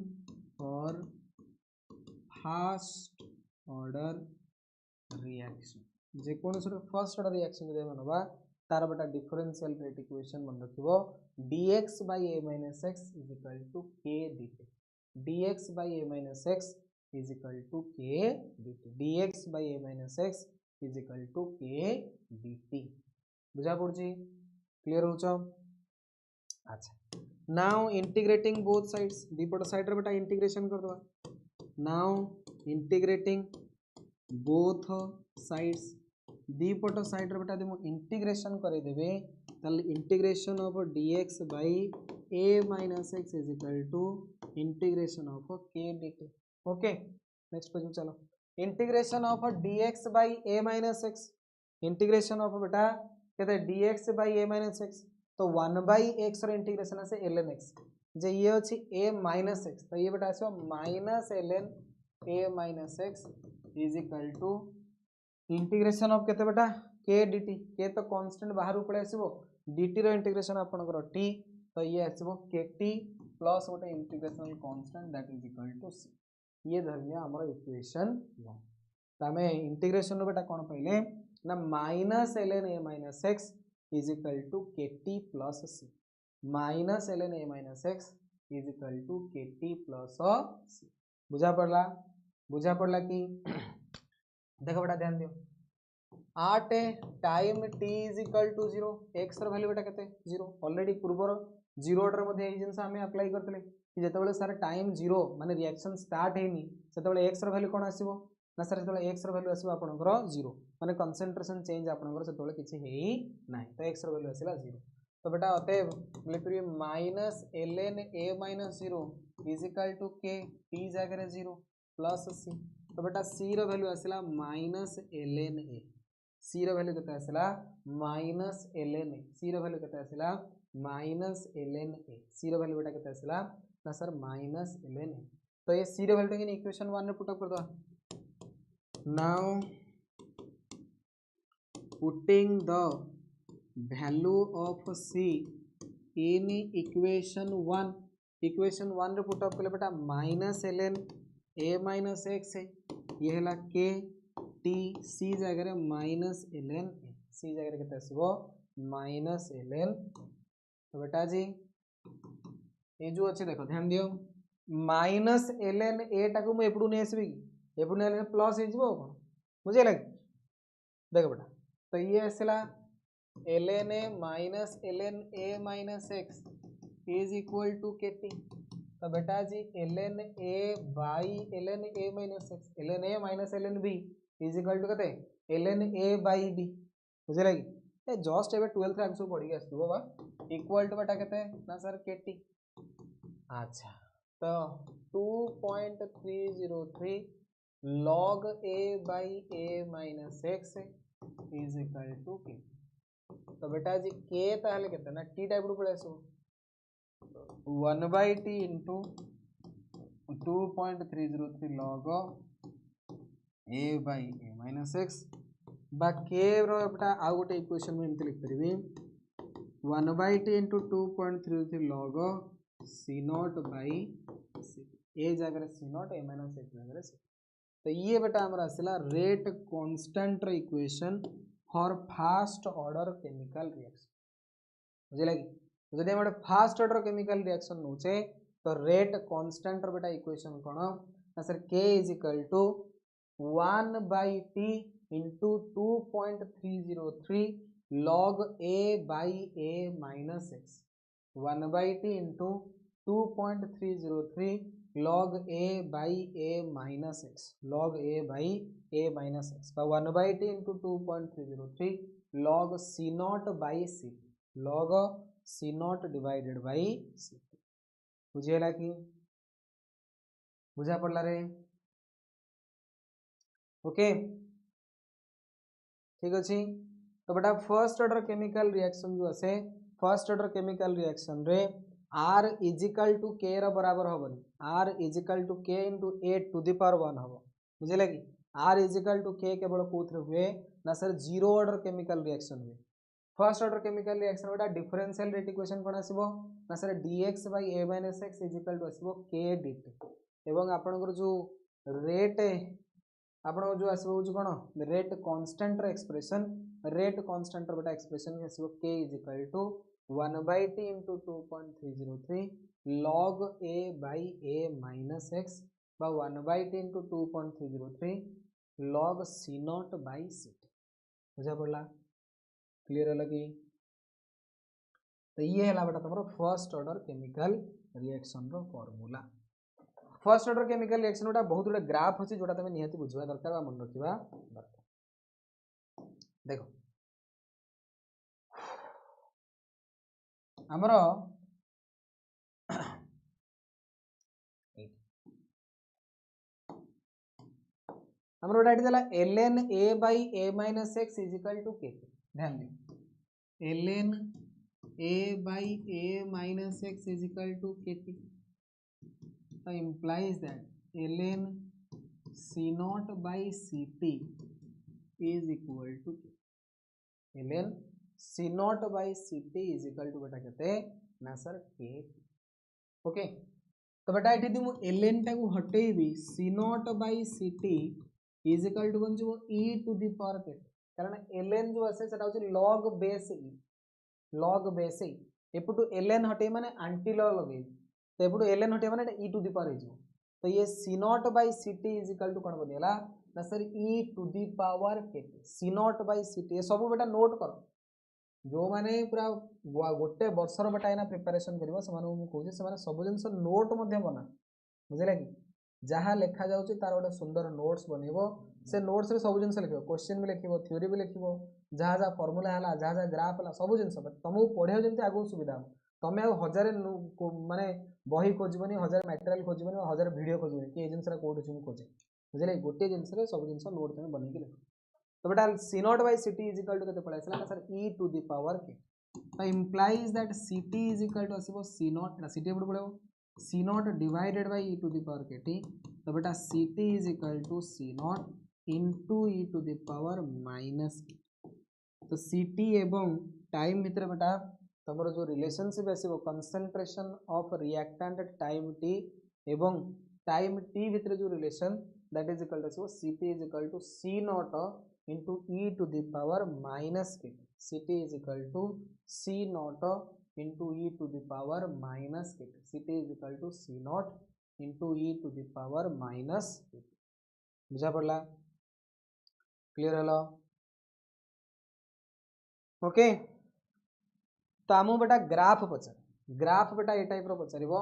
for first order reaction जे कोन फर्स्ट ऑर्डर रिएक्शन जे मनबा तार बेटा डिफरेंशियल रेट इक्वेशन मन रखिबो dx/a - x is equal to k dt dx/a - x is equal to k dt dx/a - x is equal to k dt बुझा पड़ची clear होचो अच्छा नाउ इंटीग्रेटिंग बोथ साइड्स दीपट side रे बेटा इंटीग्रेशन कर दवा now integrating both sides दीपट side रे बेटा मु इंटीग्रेशन करे देबे ताल integration of dx by a minus x is equal to integration of k dt। Okay next page में चलो। Integration of dx by a minus x, integration of बेटा कहते dx by a minus x तो 1 by x row integration आसे ln x जे ये अछि a minus x तो ये बेटा आसो minus ln a minus x is equal to integration of केते बेटा k dt, k तो कांस्टेंट बाहर पळे आसीबो, dt रो इंटीग्रेशन आपनकर t तो ये आसीबो kt प्लस गोटे integrational constant that is equal to c। ये धरनिया हमर इक्वेशन 1। तमे इंटीग्रेशन रो बेटा कोन पहिले ना minus ln a minus x is equal to kt plus c, minus ln a minus x is equal to kt plus c। बुझा पड़ला कि देखो बेटा ध्यान दियो at time t is equal to 0 x रो वैल्यू बेटा केते 0 ऑलरेडी पूर्वर 0 ऑर्डर मध्ये एई जिंस हमें अप्लाई करतले कि जेतेबेले सर टाइम 0 माने रिएक्शन स्टार्ट हेनी सेतेबेले x रो वैल्यू कोन आसीबो ना सर सेतेबेले x रो वैल्यू आसीबो आपनकर 0 माने कंसंट्रेशन चेंज आपनकर सेतेबेले किछि हेई नाही तो x रो वैल्यू आसीला 0 तो बेटा अतएव लिखिबे minus ln a minus 0 is equal to k t जगह 0 प्लस c तो बेटा c रो वैल्यू आसीला माइनस ln a, c रो वैल्यू केते आसीला माइनस ln a, c रो वैल्यू केते आसीला माइनस ln a, c रो वैल्यू बेटा केते आसीला ना सर माइनस ln a तो ये c रो वैल्यू के इक्वेशन 1 रे पुट अप कर दो। Now putting the value of c in equation 1, equation 1 रे पुट अप कले बेटा minus ln a minus x है ये हैला k t c जगह रे माइनस ln a, c जगह रे केते आसीबो माइनस ln तो बेटा जी ये जो अच्छे देखो ध्यान दियो माइनस ln a टाको मु एपडू नै आसीबी कि एपडू नै प्लस हे जिवो कोन बुझे लगे देखो बेटा तो ये आसीला ln a minus ln a minus x is equal to kt तो बेटा जी ln a by ln a minus x ln a minus ln b is equal to कते ln a by b बुझे लगे ए जस्ट एबे 12th रे answer पढ़ी आसथिबो बा equal to बेटा कते ना सर kt। अच्छा तो 2.303 log a by a minus x is equal to k तो बेटा जी k ताहले केते ना t टाइप रो पड़े आसो 1 by t into 2.303 log a by a minus x बा k रो बेटा आ गोटे इक्वेशन में एमते लिख परबी 1 by t into 2.303 log c naught by c a जगह c naught a minus x जगह c तो ये बेटा हमरा आसिला rate constant equation for first order chemical reaction बुझे लगी जदि हम फास्ट ऑर्डर केमिकल रिएक्शन नोचे तो रेट कांस्टेंट बेटा इक्वेशन कोन ना sir k is equal to 1 by t into 2.303 log a by a minus x 1 by t into 2.303 log a by a minus x log a by a minus x 1 by t into 2.303 log c naught by c log c naught divided by c बुझेला कि बुझा पड़ला रे okay ठीक अछि तो बेटा first order chemical reaction जो आसे फर्स्ट ऑर्डर केमिकल रिएक्शन रे r is equal to k रा बराबर होबनी r is equal to k into a to the power 1 होबो बुझे लगी r is equal to k केवल कोथरे हुए ना sir zero order chemical reaction हुए फर्स्ट ऑर्डर केमिकल रिएक्शन बेटा डिफरेंशियल रेट इक्वेशन कोन आसीबो ना sir dx by a minus x is equal to आसीबो k dt एवं आपनकर जो रेट आपन जो आसीबो जो कोन रेट कांस्टेंट रे एक्सप्रेशन रेट कांस्टेंट रे बेटा expression आसीबो k is equal to 1 by t into 2.303 log a by a minus x by 1 by t into 2.303 log c naught by c बुझा पड़ला क्लियर है लगी तो ये है बेटा तुम फर्स्ट ऑर्डर केमिकल रिएक्शन रो formula first order chemical reaction बेटा बहुत गुडे ग्राफ अछि जोटा तुम निहाती बुझवा दरकार मन रखिबा दरकार देखो आमर आमर गोटे देला ln a by a minus x is equal to k। ध्यान दियो ln a by a minus x is equal to kt, so implies that ln c naught by ct is equal to k। ln c naught by ct is equal to बेटा केते ना sir k। Okay तो बेटा ये मु ln टाको हटेबी c naught by ct is equal to बन जो e to the power k, कारण ln जो आसे सेटा होची log base e, log base e एपुटू ln हटे माने एंटी लॉग लगे, तो एपुटू ln हटे माने e to the power हो, तो ये c naught by ct is equal to कोन बनेला ना sir e to the power k। c naught by ct ये सब बेटा नोट करो, जो माने पूरा गोटे वर्षर बेटा एना प्रिपरेशन करिवो समान मु कहूची समान सब जिंस नोट मध्ये बना, बुझिला कि जहाँ लेखा जाउची तार गोटे सुंदर नोट्स बनेबो, से नोट्स रे सब जिंस लिखिबो, क्वेश्चन भी लिखिबो, थ्योरी भी लिखिबो, जहाँ जहाँ फार्मूला हला, जहाँ जहाँ ग्राफ हला, सब जिंस तुमको पढ़ियो जेंति आगु सुविधा हो। तमे आ हजार माने बही खोजबनी, हजार मटेरियल खोजबनी, हजार वीडियो खोजबनी कि ए जिंसरा कोड छु खोजे, बुझिला गोटे जिंस रे सब जिंस नोट तमे बनै के लिखो। तो बेटा c naught by ct is equal to केते पळा आसला sir e to the power k, तो implies that ct is equal to आसीबो c naught ना ct एपड पळेबो c naught divided by e to the power kt, तो बेटा ct is equal to c naught into e to the power minus k। तो ct एवं time भितर बेटा तमरो जो relationship आसीबो concentration of reactant time t एवं टाइम t भितर जो relation that is equal to ct is equal to c naught into e to the power minus k। ct is equal to c naught into e to the power minus k। ct is equal to c naught into e to the power minus k। बुझा पड़ला, clear hello? Okay तो आमु बेटा graph पचार, graph बेटा ए type रो पचारिबो,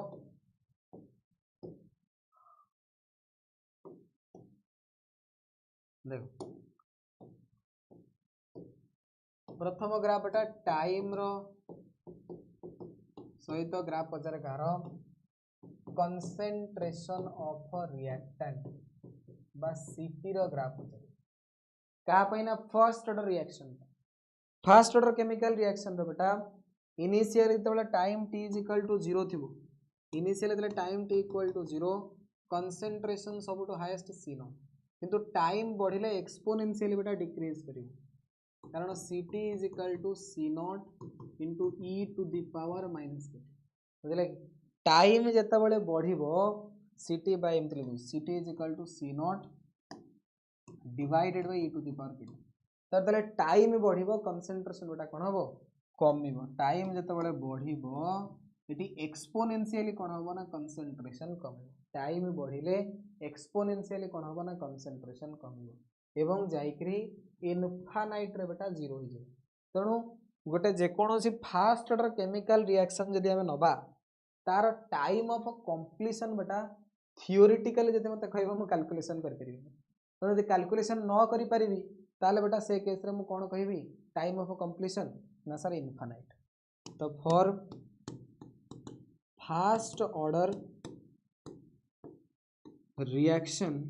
देखो प्रथम graph बेटा टाइम रो सहित ग्राफ पचारे कार कंसंट्रेशन ऑफ रिएक्टेंट बा सीटी रो ग्राफ पचारे का पहिना first order reaction, first order chemical reaction रो बेटा इनिशियल जेतबेला time t is equal to 0 थिबो, इनिशियल जेतबेला time t equal to 0 concentration सबटू हाईएस्ट c नो, किंतु टाइम बढ़िले एक्सपोनेंशियली बेटा डिक्रीज करिवो, कारण ct is equal to c not into e to the power minus k, बुझले कि टाइम जेतबेले बढ़िबो ct बाय एमति लिखु ct is equal to c not divided by e to the power K, तर तले टाइम बढ़िबो कंसंट्रेशन बेटा कोन हबो कमिबो, टाइम जेतबेले बढ़िबो एटी एक्सपोनेंशियली कोन हबो ना कंसंट्रेशन कमिबो, टाइम बढ़िले एक्सपोनेंशियली कोन हबो ना कंसंट्रेशन कमिबो एवं जाइकरी इनफानाइट रे बेटा 0 हो जाय। तणु गोटे जे कोनोसी फास्ट ऑर्डर केमिकल रिएक्शन जदि हमें नबा तार टाइम ऑफ कंप्लीशन बेटा थियोरेटिकली जदि मते कहबो मु कैलकुलेशन कर परिबी, तणु जदि कैलकुलेशन न करि परिबी ताले बेटा से केस रे मु कोन कहबी टाइम ऑफ कंप्लीशन ना सर इनफानाइट। तो for first order reaction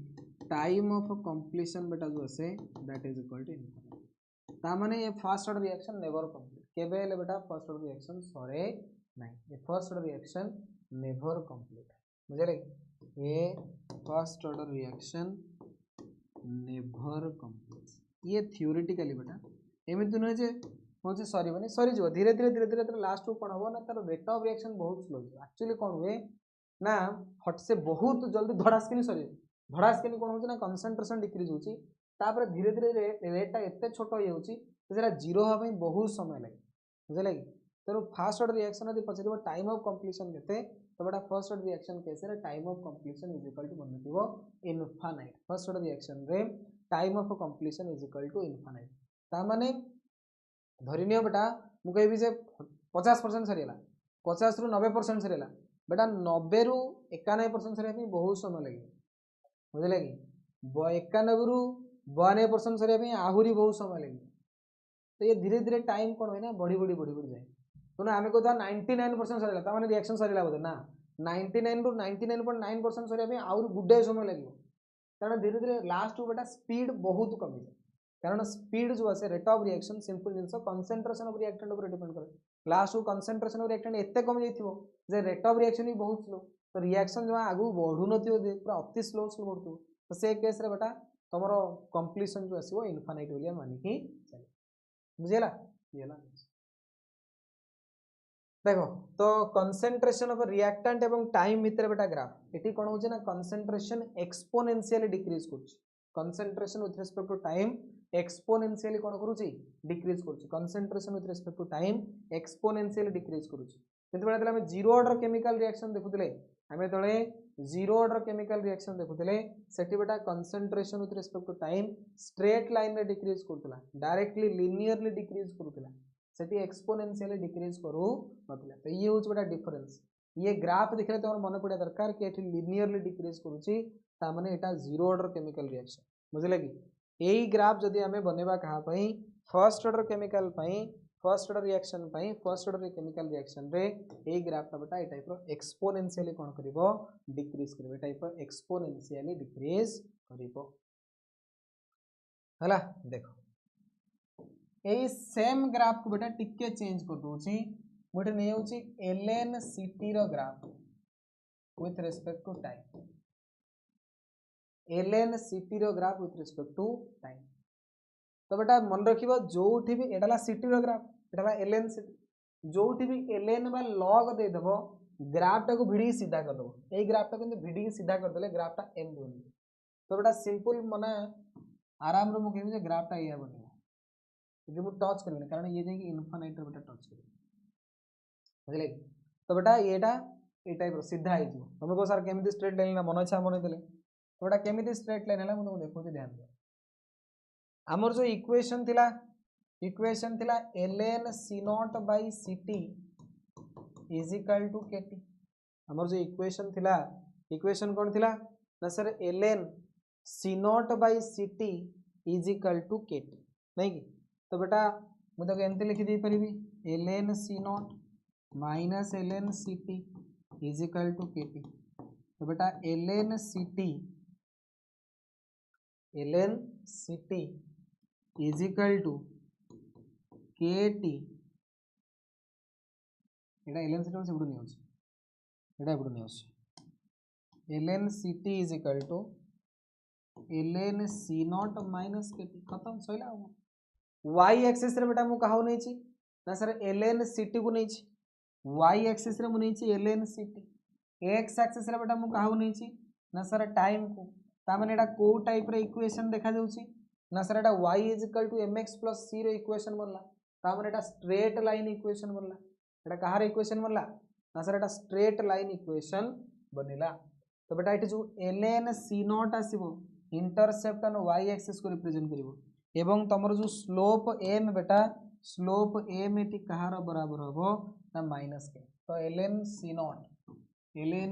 time of completion बेटा जो है that is equal to infinite, ता माने ये first order reaction never complete, केबे हेले बेटा फर्स्ट ऑर्डर रिएक्शन सरे नहीं, ये first order reaction never complete, बुझले ये first order reaction never complete, ये थ्योरेटिकली बेटा एमिति न जे होचे सरीबनी सरी जो धीरे धीरे लास्ट को कोन हो ना तार रेट ऑफ रिएक्शन बहुत स्लो हो, एक्चुअली कोन हुए ना हट से बहुत जल्दी धड़ासकिनी सरी, धड़ासकिनी कोन होची ना कंसंट्रेशन डिक्रीज होची, तापर धीरे धीरे रेट एते छोट हो जाउची जेरा जीरो हबे बहुत समय लागे, बुझले कि तेरो फास्ट ऑर्डर रिएक्शन यदि पछिबो टाइम ऑफ कंप्लीशन केते, तो बेटा फर्स्ट ऑर्डर रिएक्शन केस रे time of completion is equal to बनथिबो इनफानाइट, फर्स्ट ऑर्डर रिएक्शन रे time of completion is equal to infinite, ता माने धरिनियो बेटा मु कहबी जे 50% सरीला 50 रु 90% सरीला बेटा 90 रु 91% सरीया पे बहुत समय लगे, बुझले कि 91 रु 92% सरीया पे आहुरी बहुत समय लगे, तो ये धीरे धीरे टाइम कौन है बढ़ी बढ़ी बढ़ी बढ़ी जाए तो ना आम कहता 99% सर मैंने रिएक्शन सरला बोधे ना 99 ରୁ 99.9% सर आउर गुडे समय लगे कारण धीरे धीरे लास्ट को बेटा स्पीड बहुत कमी जाए कारण स्पीड जो आसे rate of reaction simple genus concentration of reactant ऊपर डिपेंड करे लास्ट को कंसंट्रेशन ऑफ रिएक्टेंट एते कम जाइथिबो जे रेट ऑफ रिएक्शन भी बहुत स्लो तो रिएक्शन जो आगु बढ़ु नथियो पूरा अति स्लो बढ़ुथो तो से केस रे बेटा तमरो कंप्लीशन जो आसीबो इनफाइनाइट बोलिया मानि कि चले बुझेला येला देखो तो कंसंट्रेशन ऑफ रिएक्टेंट एवं टाइम भितर बेटा ग्राफ एटी कोन होचे ना कंसंट्रेशन एक्सपोनेंशियली डिक्रीज करछ concentration with respect to time exponentially कोन करूची डिक्रीज करूची concentration with respect to time exponentially decrease करूची किंतु बेटा हम जीरो ऑर्डर केमिकल रिएक्शन देखुतले हमें तळे जीरो ऑर्डर केमिकल रिएक्शन देखुतले सेठी बेटा concentration with respect to time straight line रे डिक्रीज करतला डायरेक्टली लिनियरली डिक्रीज करतला सेठी एक्सपोनेंशियली डिक्रीज करू नतले तो ये होच बेटा डिफरेंस ये ग्राफ देखले तमर मन पड़े दरकार कि एठी लिनियरली डिक्रीज करूची ता माने एटा जीरो ऑर्डर केमिकल रिएक्शन बुझले कि एई ग्राफ जदि हमें बनेबा कहा पई फर्स्ट ऑर्डर केमिकल पई फर्स्ट ऑर्डर रिएक्शन पई फर्स्ट ऑर्डर केमिकल रिएक्शन रे एई ग्राफ ता बेटा ए टाइप रो एक्सपोनेंशियली कोन करिवो डिक्रीज करिवो टाइप रो एक्सपोनेंशियली डिक्रीज करिवो हला देखो यही सेम ग्राफ को बेटा टिके चेंज कर दूची गोटे नहीं होची LNCT रो graph with respect to time LNCT रो graph with respect to time तो बेटा मन रखिबो जोठी भी एडाला सिटी रो ग्राफ एडाला LNCT जोठी भी LN बा log दे देबो ग्राफ टा को भिडी सीधा कर देबो एई ग्राफ टा किंतु भिडी सीधा कर देले ग्राफ टा m बन तो बेटा सिंपल माने आराम रो मु कहबे जे ग्राफ टा या बने जो टच करने कारण ये जाके इनफाइनाइट बेटा टच कर बुझले तो बेटा एटा ए टाइप रो सीधा आइ जो तुम को सर केमिति स्ट्रेट लाइन ना मन इच्छा बने देले तो बेटा केमिति स्ट्रेट लाइन हला मु तुम देखो ध्यान दे हमर जो इक्वेशन थिला ln c0 by ct is equal to kt हमर जो इक्वेशन थिला इक्वेशन कोन थिला ना sir ln c0 by ct is equal to kt नहीं कि तो बेटा मुझे एमती लिखी दे पारि ln c0 minus ln ct is equal to kt तो बेटा ln ct is equal to kt एटा ln ct से नहीं होछ एटा नहीं होछ ln ct is equal to ln c0 minus kt खत्म सइला y एक्सिस रे बेटा मु कहौ नै छी ना सर ln ct को नै छी y एक्सिस रे मु नै छी ln ct x एक्सिस रे बेटा मु कहौ नै छी ना सर टाइम को ता माने एटा को टाइप रे इक्वेशन देखा जाउ छी ना सर एटा y is equal to mx plus c रे इक्वेशन बनला ता माने एटा स्ट्रेट लाइन इक्वेशन बनला एटा कहार इक्वेशन बनला ना सर एटा स्ट्रेट लाइन इक्वेशन बनिला तो बेटा एठी जो ln c0 आसीबो इंटरसेप्ट एंड y एक्सिस को रिप्रेजेंट करिवो एवं तमर जो स्लोप m बेटा स्लोप m एटी कहार बराबर होबो ना माइनस के तो ln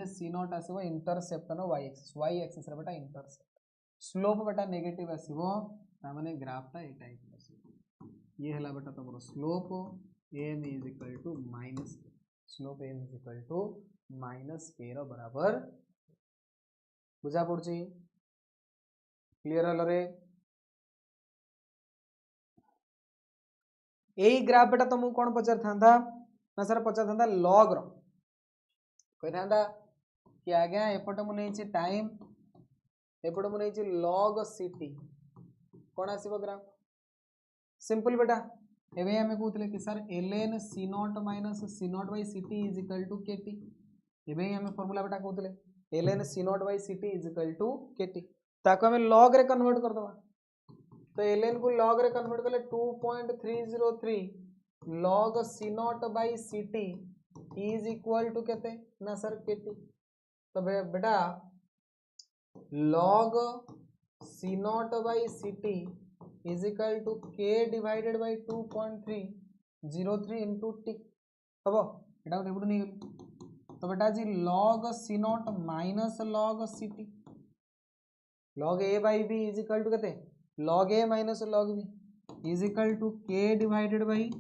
c0 आसीबो इंटरसेप्ट एंड y एक्सिस रे बेटा इंटरसेप्ट स्लोप बेटा नेगेटिव आसीबो ता माने ग्राफ ता ए टाइप आसीबो ये हला बेटा तमरो slope m is equal to minus slope m is equal to minus k रो बराबर बुझा पड़ची क्लियर हल रे यही ग्राफ बेटा तुमको कौन पचार था ना सर पचार था लॉग रो कही था कि आज्ञा एपटे मुझे टाइम एपटे मुझे लॉग ct कौन आसीबो ग्राफ सिंपल बेटा एबे हमें कहते कि sir ln c0 minus c0 by ct is equal to kt एबे हमें फार्मूला बेटा कहते ln c0 by ct is equal to kt ताको हमें लॉग रे कन्वर्ट कर दवा तो ln को log रे कन्वर्ट करले 2.303 log c0 by ct is equal to केते ना सर kt तो बेटा log c0 by ct is equal to k divided by 2.303 into t हबो एटा एबुड नहीं गेल तो बेटा जी log c0 minus log ct log a by b is equal to केते log a minus log b is equal to K divided by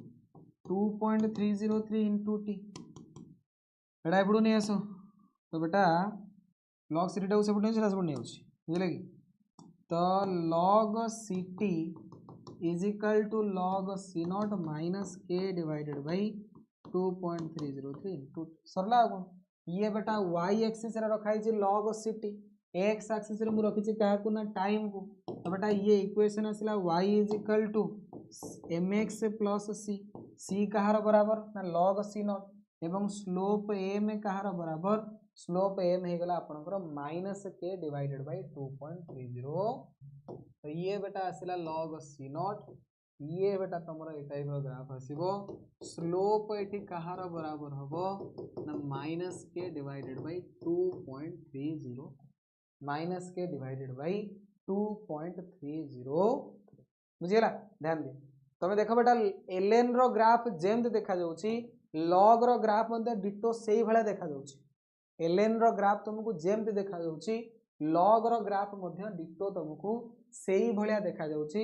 2.303 into T बेटा एपटू नहीं आस तो बेटा लॉग सी टी से नहीं बुझे कि तो log ct is equal to log c not minus K divided by 2.303 into सरला कौन ये बेटा y एक्सिस रे रखा है log ct x एक्सिस रे मु रखी क्या ना टाइम को तो बेटा ये इक्वेशन आसला y is equal to mx plus c कहार बराबर ना log c नॉट एवं स्लोप m कहार बराबर स्लोप m हो गला आपनकर माइनस के डिवाइडेड बाई 2.30 तो ये बेटा आसला log c नॉट ये बेटा तुमरा ए टाइप रो ग्राफ आसीबो स्लोप एठी कहार बराबर हबो ना minus K divided by 2.30 minus K divided by 2.30 बुझीला ध्यान दे तमे देखो बेटा ln रो ग्राफ जेमते देखा जाउची log रो ग्राफ मध्ये डिटो सेही भला देखा जाउची ln रो ग्राफ तुमको जेमते देखा जाउची log रो ग्राफ मध्ये डिटो तुमको सेही भलिया देखा जाउची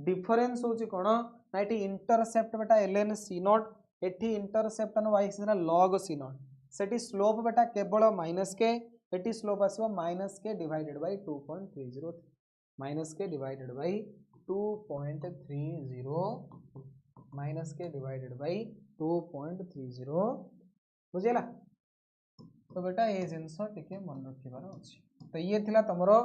डिफरेंस होची कोन ना एठी इंटरसेप्ट बेटा ln c नॉट एठी इंटरसेप्ट न y axis log c not Sethi slope बेटा केवल माइनस के एटी स्लोप आसो minus K divided by 2.30 minus K divided by 2.30 minus K divided by 2.30 बुझेला तो बेटा ये जिनस टिके मन रखिबार अछि तो ये थिला तमरो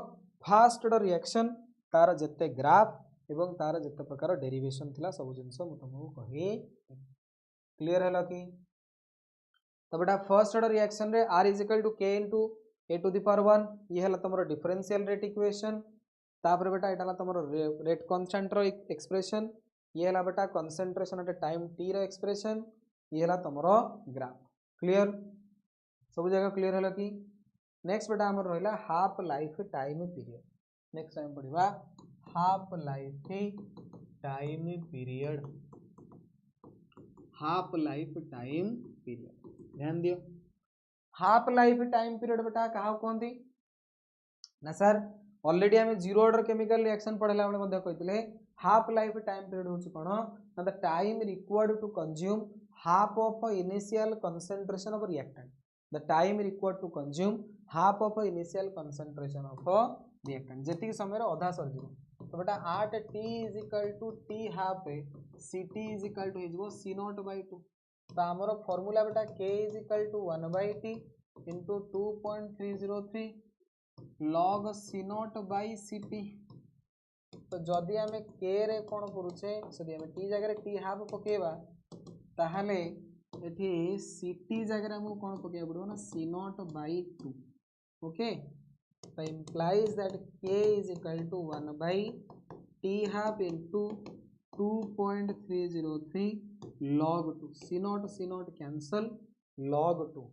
फास्ट ऑर्डर रिएक्शन तार जत्ते ग्राफ एवं तार जत्ते प्रकार डेरिवेशन थिला सब जिनस मु तुमको कहि क्लियर हैला कि तो बेटा फर्स्ट ऑर्डर रिएक्शन रे r is equal to k into a to the power 1 ये हला तमरो डिफरेंशियल रेट इक्वेशन तापर बेटा एटा तमरो रेट कांस्टेंट रो एक्सप्रेशन ये हला बेटा concentration at time t row expression ये हला तमरो ग्राफ क्लियर सब जगह क्लियर हैला कि नेक्स्ट बेटा हमर रहला half life time period next time पढ़िबा half life time period half life time period ध्यान दियो हाफ लाइफ टाइम पीरियड बेटा कहा कहती ना सर ऑलरेडी आम जीरो ऑर्डर केमिकल रिएक्शन पढ़ला बेले मध्य कहितले हाफ लाइफ टाइम पीरियड होची कोन ना the time required to consume half of initial concentration of reactant the time required to consume half of initial concentration of reactant जेतिक समय अधा सर जीव तो बेटा आट t is equal to t half ct is equal to हो c not by 2 तो आमर फॉर्मूला बेटा k is equal to 1 by t into 2.303 log c not by ct तो जदि आम k रे कौन करुचे सॉरी आम t जगह t हाफ पकेबा ताहले एठी ct जगह हमको कौन पकेबा पड़ो ना c नॉट बाय 2 ओके तो implies that k is equal to 1 by t half into 2.303 log 2 c naught cancel log 2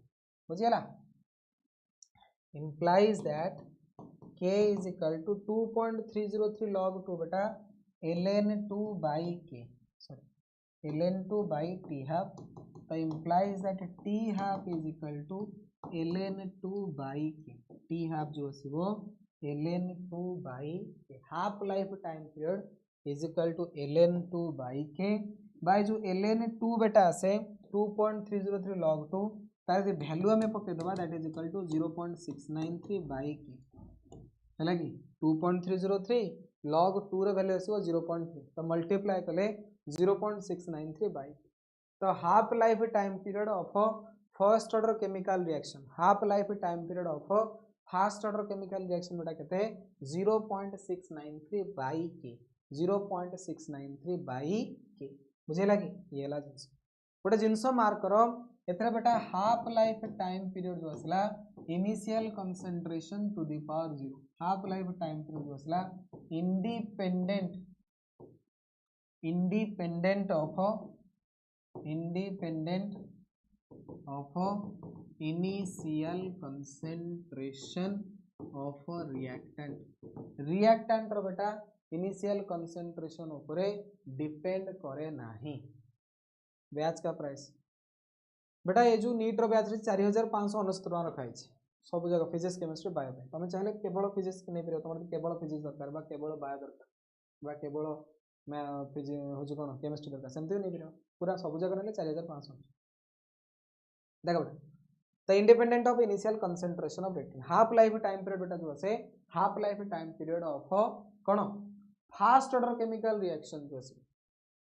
बुझिएला implies that k is equal to 2.303 log 2 बेटा ln2 by k sorry ln2 by t half तो implies that t half is equal to ln2 by k t half जो आसीबो ln2 by k half life time period is equal to ln2 by k by जो ln2 बेटा आसे 2.303 log 2 तार value हमें पके दबा that is equal to 0.693 by k हैला कि 2.303 log 2 रे वैल्यू आसीबो 0.3 तो मल्टीप्लाई कले 0.693 by k तो half life time period of first order chemical reaction half life time period of fast order chemical reaction बेटा केते 0.693 बाय के 0.693 बाय के बुझेला कि ये ला जिंस गोटे जिंस मार्क करो एथरा बेटा हाफ लाइफ टाइम पीरियड जो असला initial concentration to the power 0 half life time period जो असला independent of initial concentration of reactant रो बेटा इनिशियल कंसंट्रेशन ऊपर डिपेंड करे नाही ब्याज का प्राइस बेटा ये जो नीट रो ब्याज रे 4569 टका रखा है सब जगह फिजिक्स केमिस्ट्री बायो पे तुम चाहे केवल फिजिक्स नहीं पार तुम केवल फिजिक्स दरकार बा केवल बायो दरकार बा केवल हूँ कौन केमिस्ट्री दरकार सेमती नहीं पार पूरा सब जगह ना 4500 देख बेटा the independent of initial concentration of रेटिन half life time period बेटा जो है half life time period of कौन फास्ट ऑर्डर केमिकल रिएक्शन जो है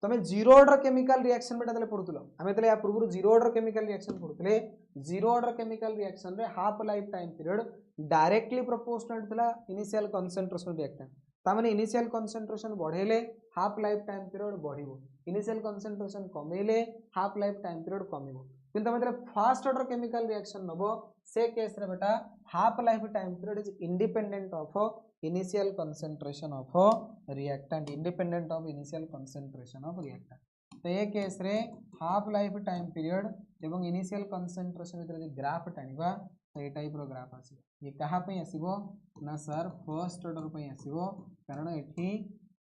तुम्हें जीरो ऑर्डर केमिकल रिएक्शन बेटा तले पढुतलो हमें तले या पूर्व जीरो ऑर्डर केमिकल रिएक्शन पढुतले जीरो ऑर्डर केमिकल रिएक्शन रे half life time period directly proportional थिला इनिशियल कंसंट्रेशन रिएक्टेंट तामाने इनिशियल कंसंट्रेशन बढ़ेले हाफ लाइफ टाइम पीरियड बढ़िबो इनिशियल कंसंट्रेशन कमेले हाफ लाइफ टाइम पीरियड कमिबो किंतु तमे फास्ट ऑर्डर केमिकल रिएक्शन नबो से केस रे बेटा half life time period is independent of initial concentration of reactant independent of initial concentration of reactant तो ये केस रे हाफ लाइफ टाइम पीरियड एवं इनिशियल कंसंट्रेशन भीतर ग्राफ टाणिबा तो ये टाइप रो ग्राफ आसीबो ये कहा पे आसीबो ना सर फर्स्ट ऑर्डर पे आसीबो कारण एठी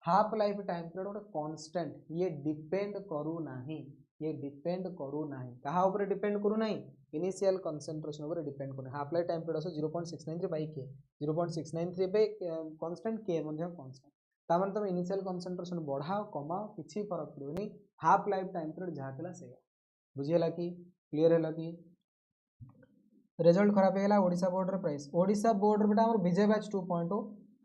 हाफ लाइफ टाइम पीरियड गोटे कांस्टेंट ये डिपेंड करू नाही ये डिपेंड करू नाही कहा ऊपर डिपेंड करू नाही इनिशियल कंसंट्रेशन ऊपर डिपेंड करू half life time period 0.693 by K 0.693 पे कांस्टेंट के मध्ये कांस्टेंट तामन तुम इनिशियल कंसंट्रेशन बढ़ाओ कमाओ किछि फरक पड़ोनी हाफ लाइफ टाइम पीरियड जहा तला से बुझियला कि क्लियर हैला कि रिजल्ट खराब हैला ओडिसा बोर्ड रे प्राइस ओडिसा बोर्ड रे बेटा हमर विजय बैच 2.0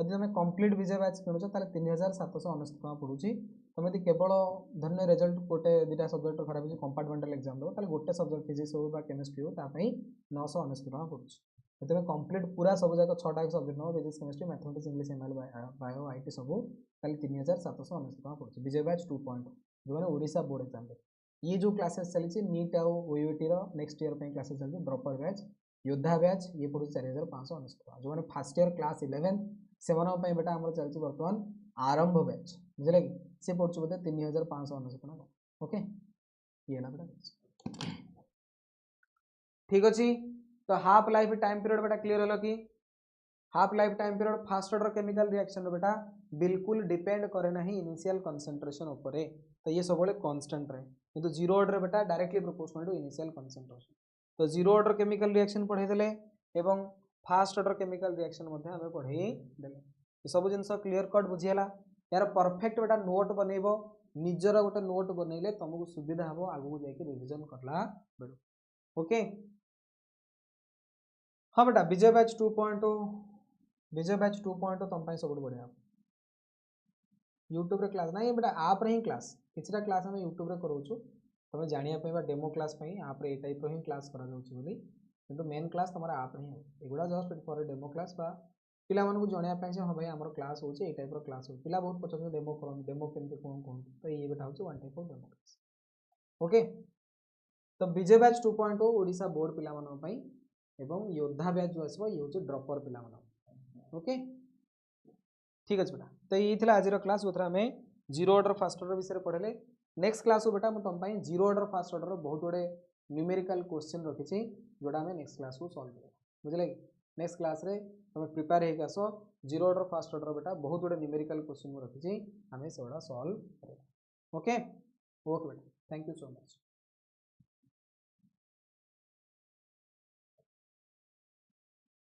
यदि तुम कंप्लीट विजय बैच किणुछ ताले 3790 टका पड़ुची तुम यदि केवल धरने रिजल्ट गोटे दुटा सब्जेक्ट खराब हो कंपार्टमेंटल एग्जाम दो ताले गोटे सब्जेक्ट फिजिक्स हो बा केमिस्ट्री हो तापई 990 टका पड़ुची तुम कंप्लीट पूरा सब जगह 6टा सब्जेक्ट नो physics chemistry mathematics English ML bio IT सब ताले 3790 टका पड़ुची विजय बैच 2.0 जो माने ओडिसा बोर्ड एग्जाम दे ये जो क्लासेस चली नीट आउ ओयूटी रो नेक्स्ट ईयर पे क्लासेस चली ड्रॉपर बैच योद्धा बैच ये पड़ू 4590 टका जो माने फर्स्ट ईयर क्लास 11 से बेटा आम चलती बर्तमान आरंभ बैच बुझे कि सी पड़ू बोधे 3590 टका ओके ये बेटा ठीक अच्छे तो हाफ लाइफ टाइम पीरियड बेटा क्लियर है कि half life time period fast order chemical reaction बेटा बिल्कुल डिपेंड करे ना इनिशियल कंसंट्रेशन ऊपर तो ये सब कांस्टेंट रहे किंतु जीरो ऑर्डर बेटा directly proportional to initial concentration तो जीरो ऑर्डर केमिकल रिएक्शन पढ़े देले एवं फास्ट ऑर्डर केमिकल रिएक्शन आम पढ़े देले सब जिन क्लीयर कट बुझीगला यार परफेक्ट बेटा नोट बनइबो निजर गोटे नोट बनइले तुमको सुविधा हम आगू जाके रिविजन करला बेलू ओके हाँ बेटा विजय बैच 2.0 तुम सब बढ़िया यूट्यूब रे क्लास ना ये बेटा आप रे ही क्लास किछटा क्लास हम यूट्यूब रे कराउछु तुम जानिया डेमो क्लास आप रे टाइप रो ही क्लास करा जाउछि बोली किंतु मेन क्लास तुम्हारा आप रे ही एगुडा जस्ट फॉर डेमो क्लास बा पिला मानकु जणिया पय जे हां भाई हमर क्लास होछि ए टाइप रो क्लास हो पिला बहुत पछन डेमो करन डेमो केमते कोन कोन तो ये बेटा होछि one type of demo class okay तो विजय बैच 2.0 ओडिसा बोर्ड पिला मानन पय एवं योद्धा बैच जो आसबो ये होछि ड्रॉपर पिला मानन ओके ठीक अछि बेटा तो ये थिला आज रो क्लास उतरा में जीरो ऑर्डर फास्ट ऑर्डर विषय पढ़ले नेक्स्ट क्लास बेटा मैं तुम जीरो ऑर्डर फास्ट ऑर्डर बहुत गुड़े न्यूमेरिकल क्वेश्चन रखी जोड़ा आम नेक्स्ट क्लास को सॉल्व कर बुझे कि नेक्स्ट क्लास रे तुम प्रिपेयर होकर आस जीरो ऑर्डर फास्ट ऑर्डर बेटा बहुत गुड़े न्यूमेरिकल क्वेश्चन रखी आम से सॉल्व कर ओके ओके बेटा थैंक यू सो मच।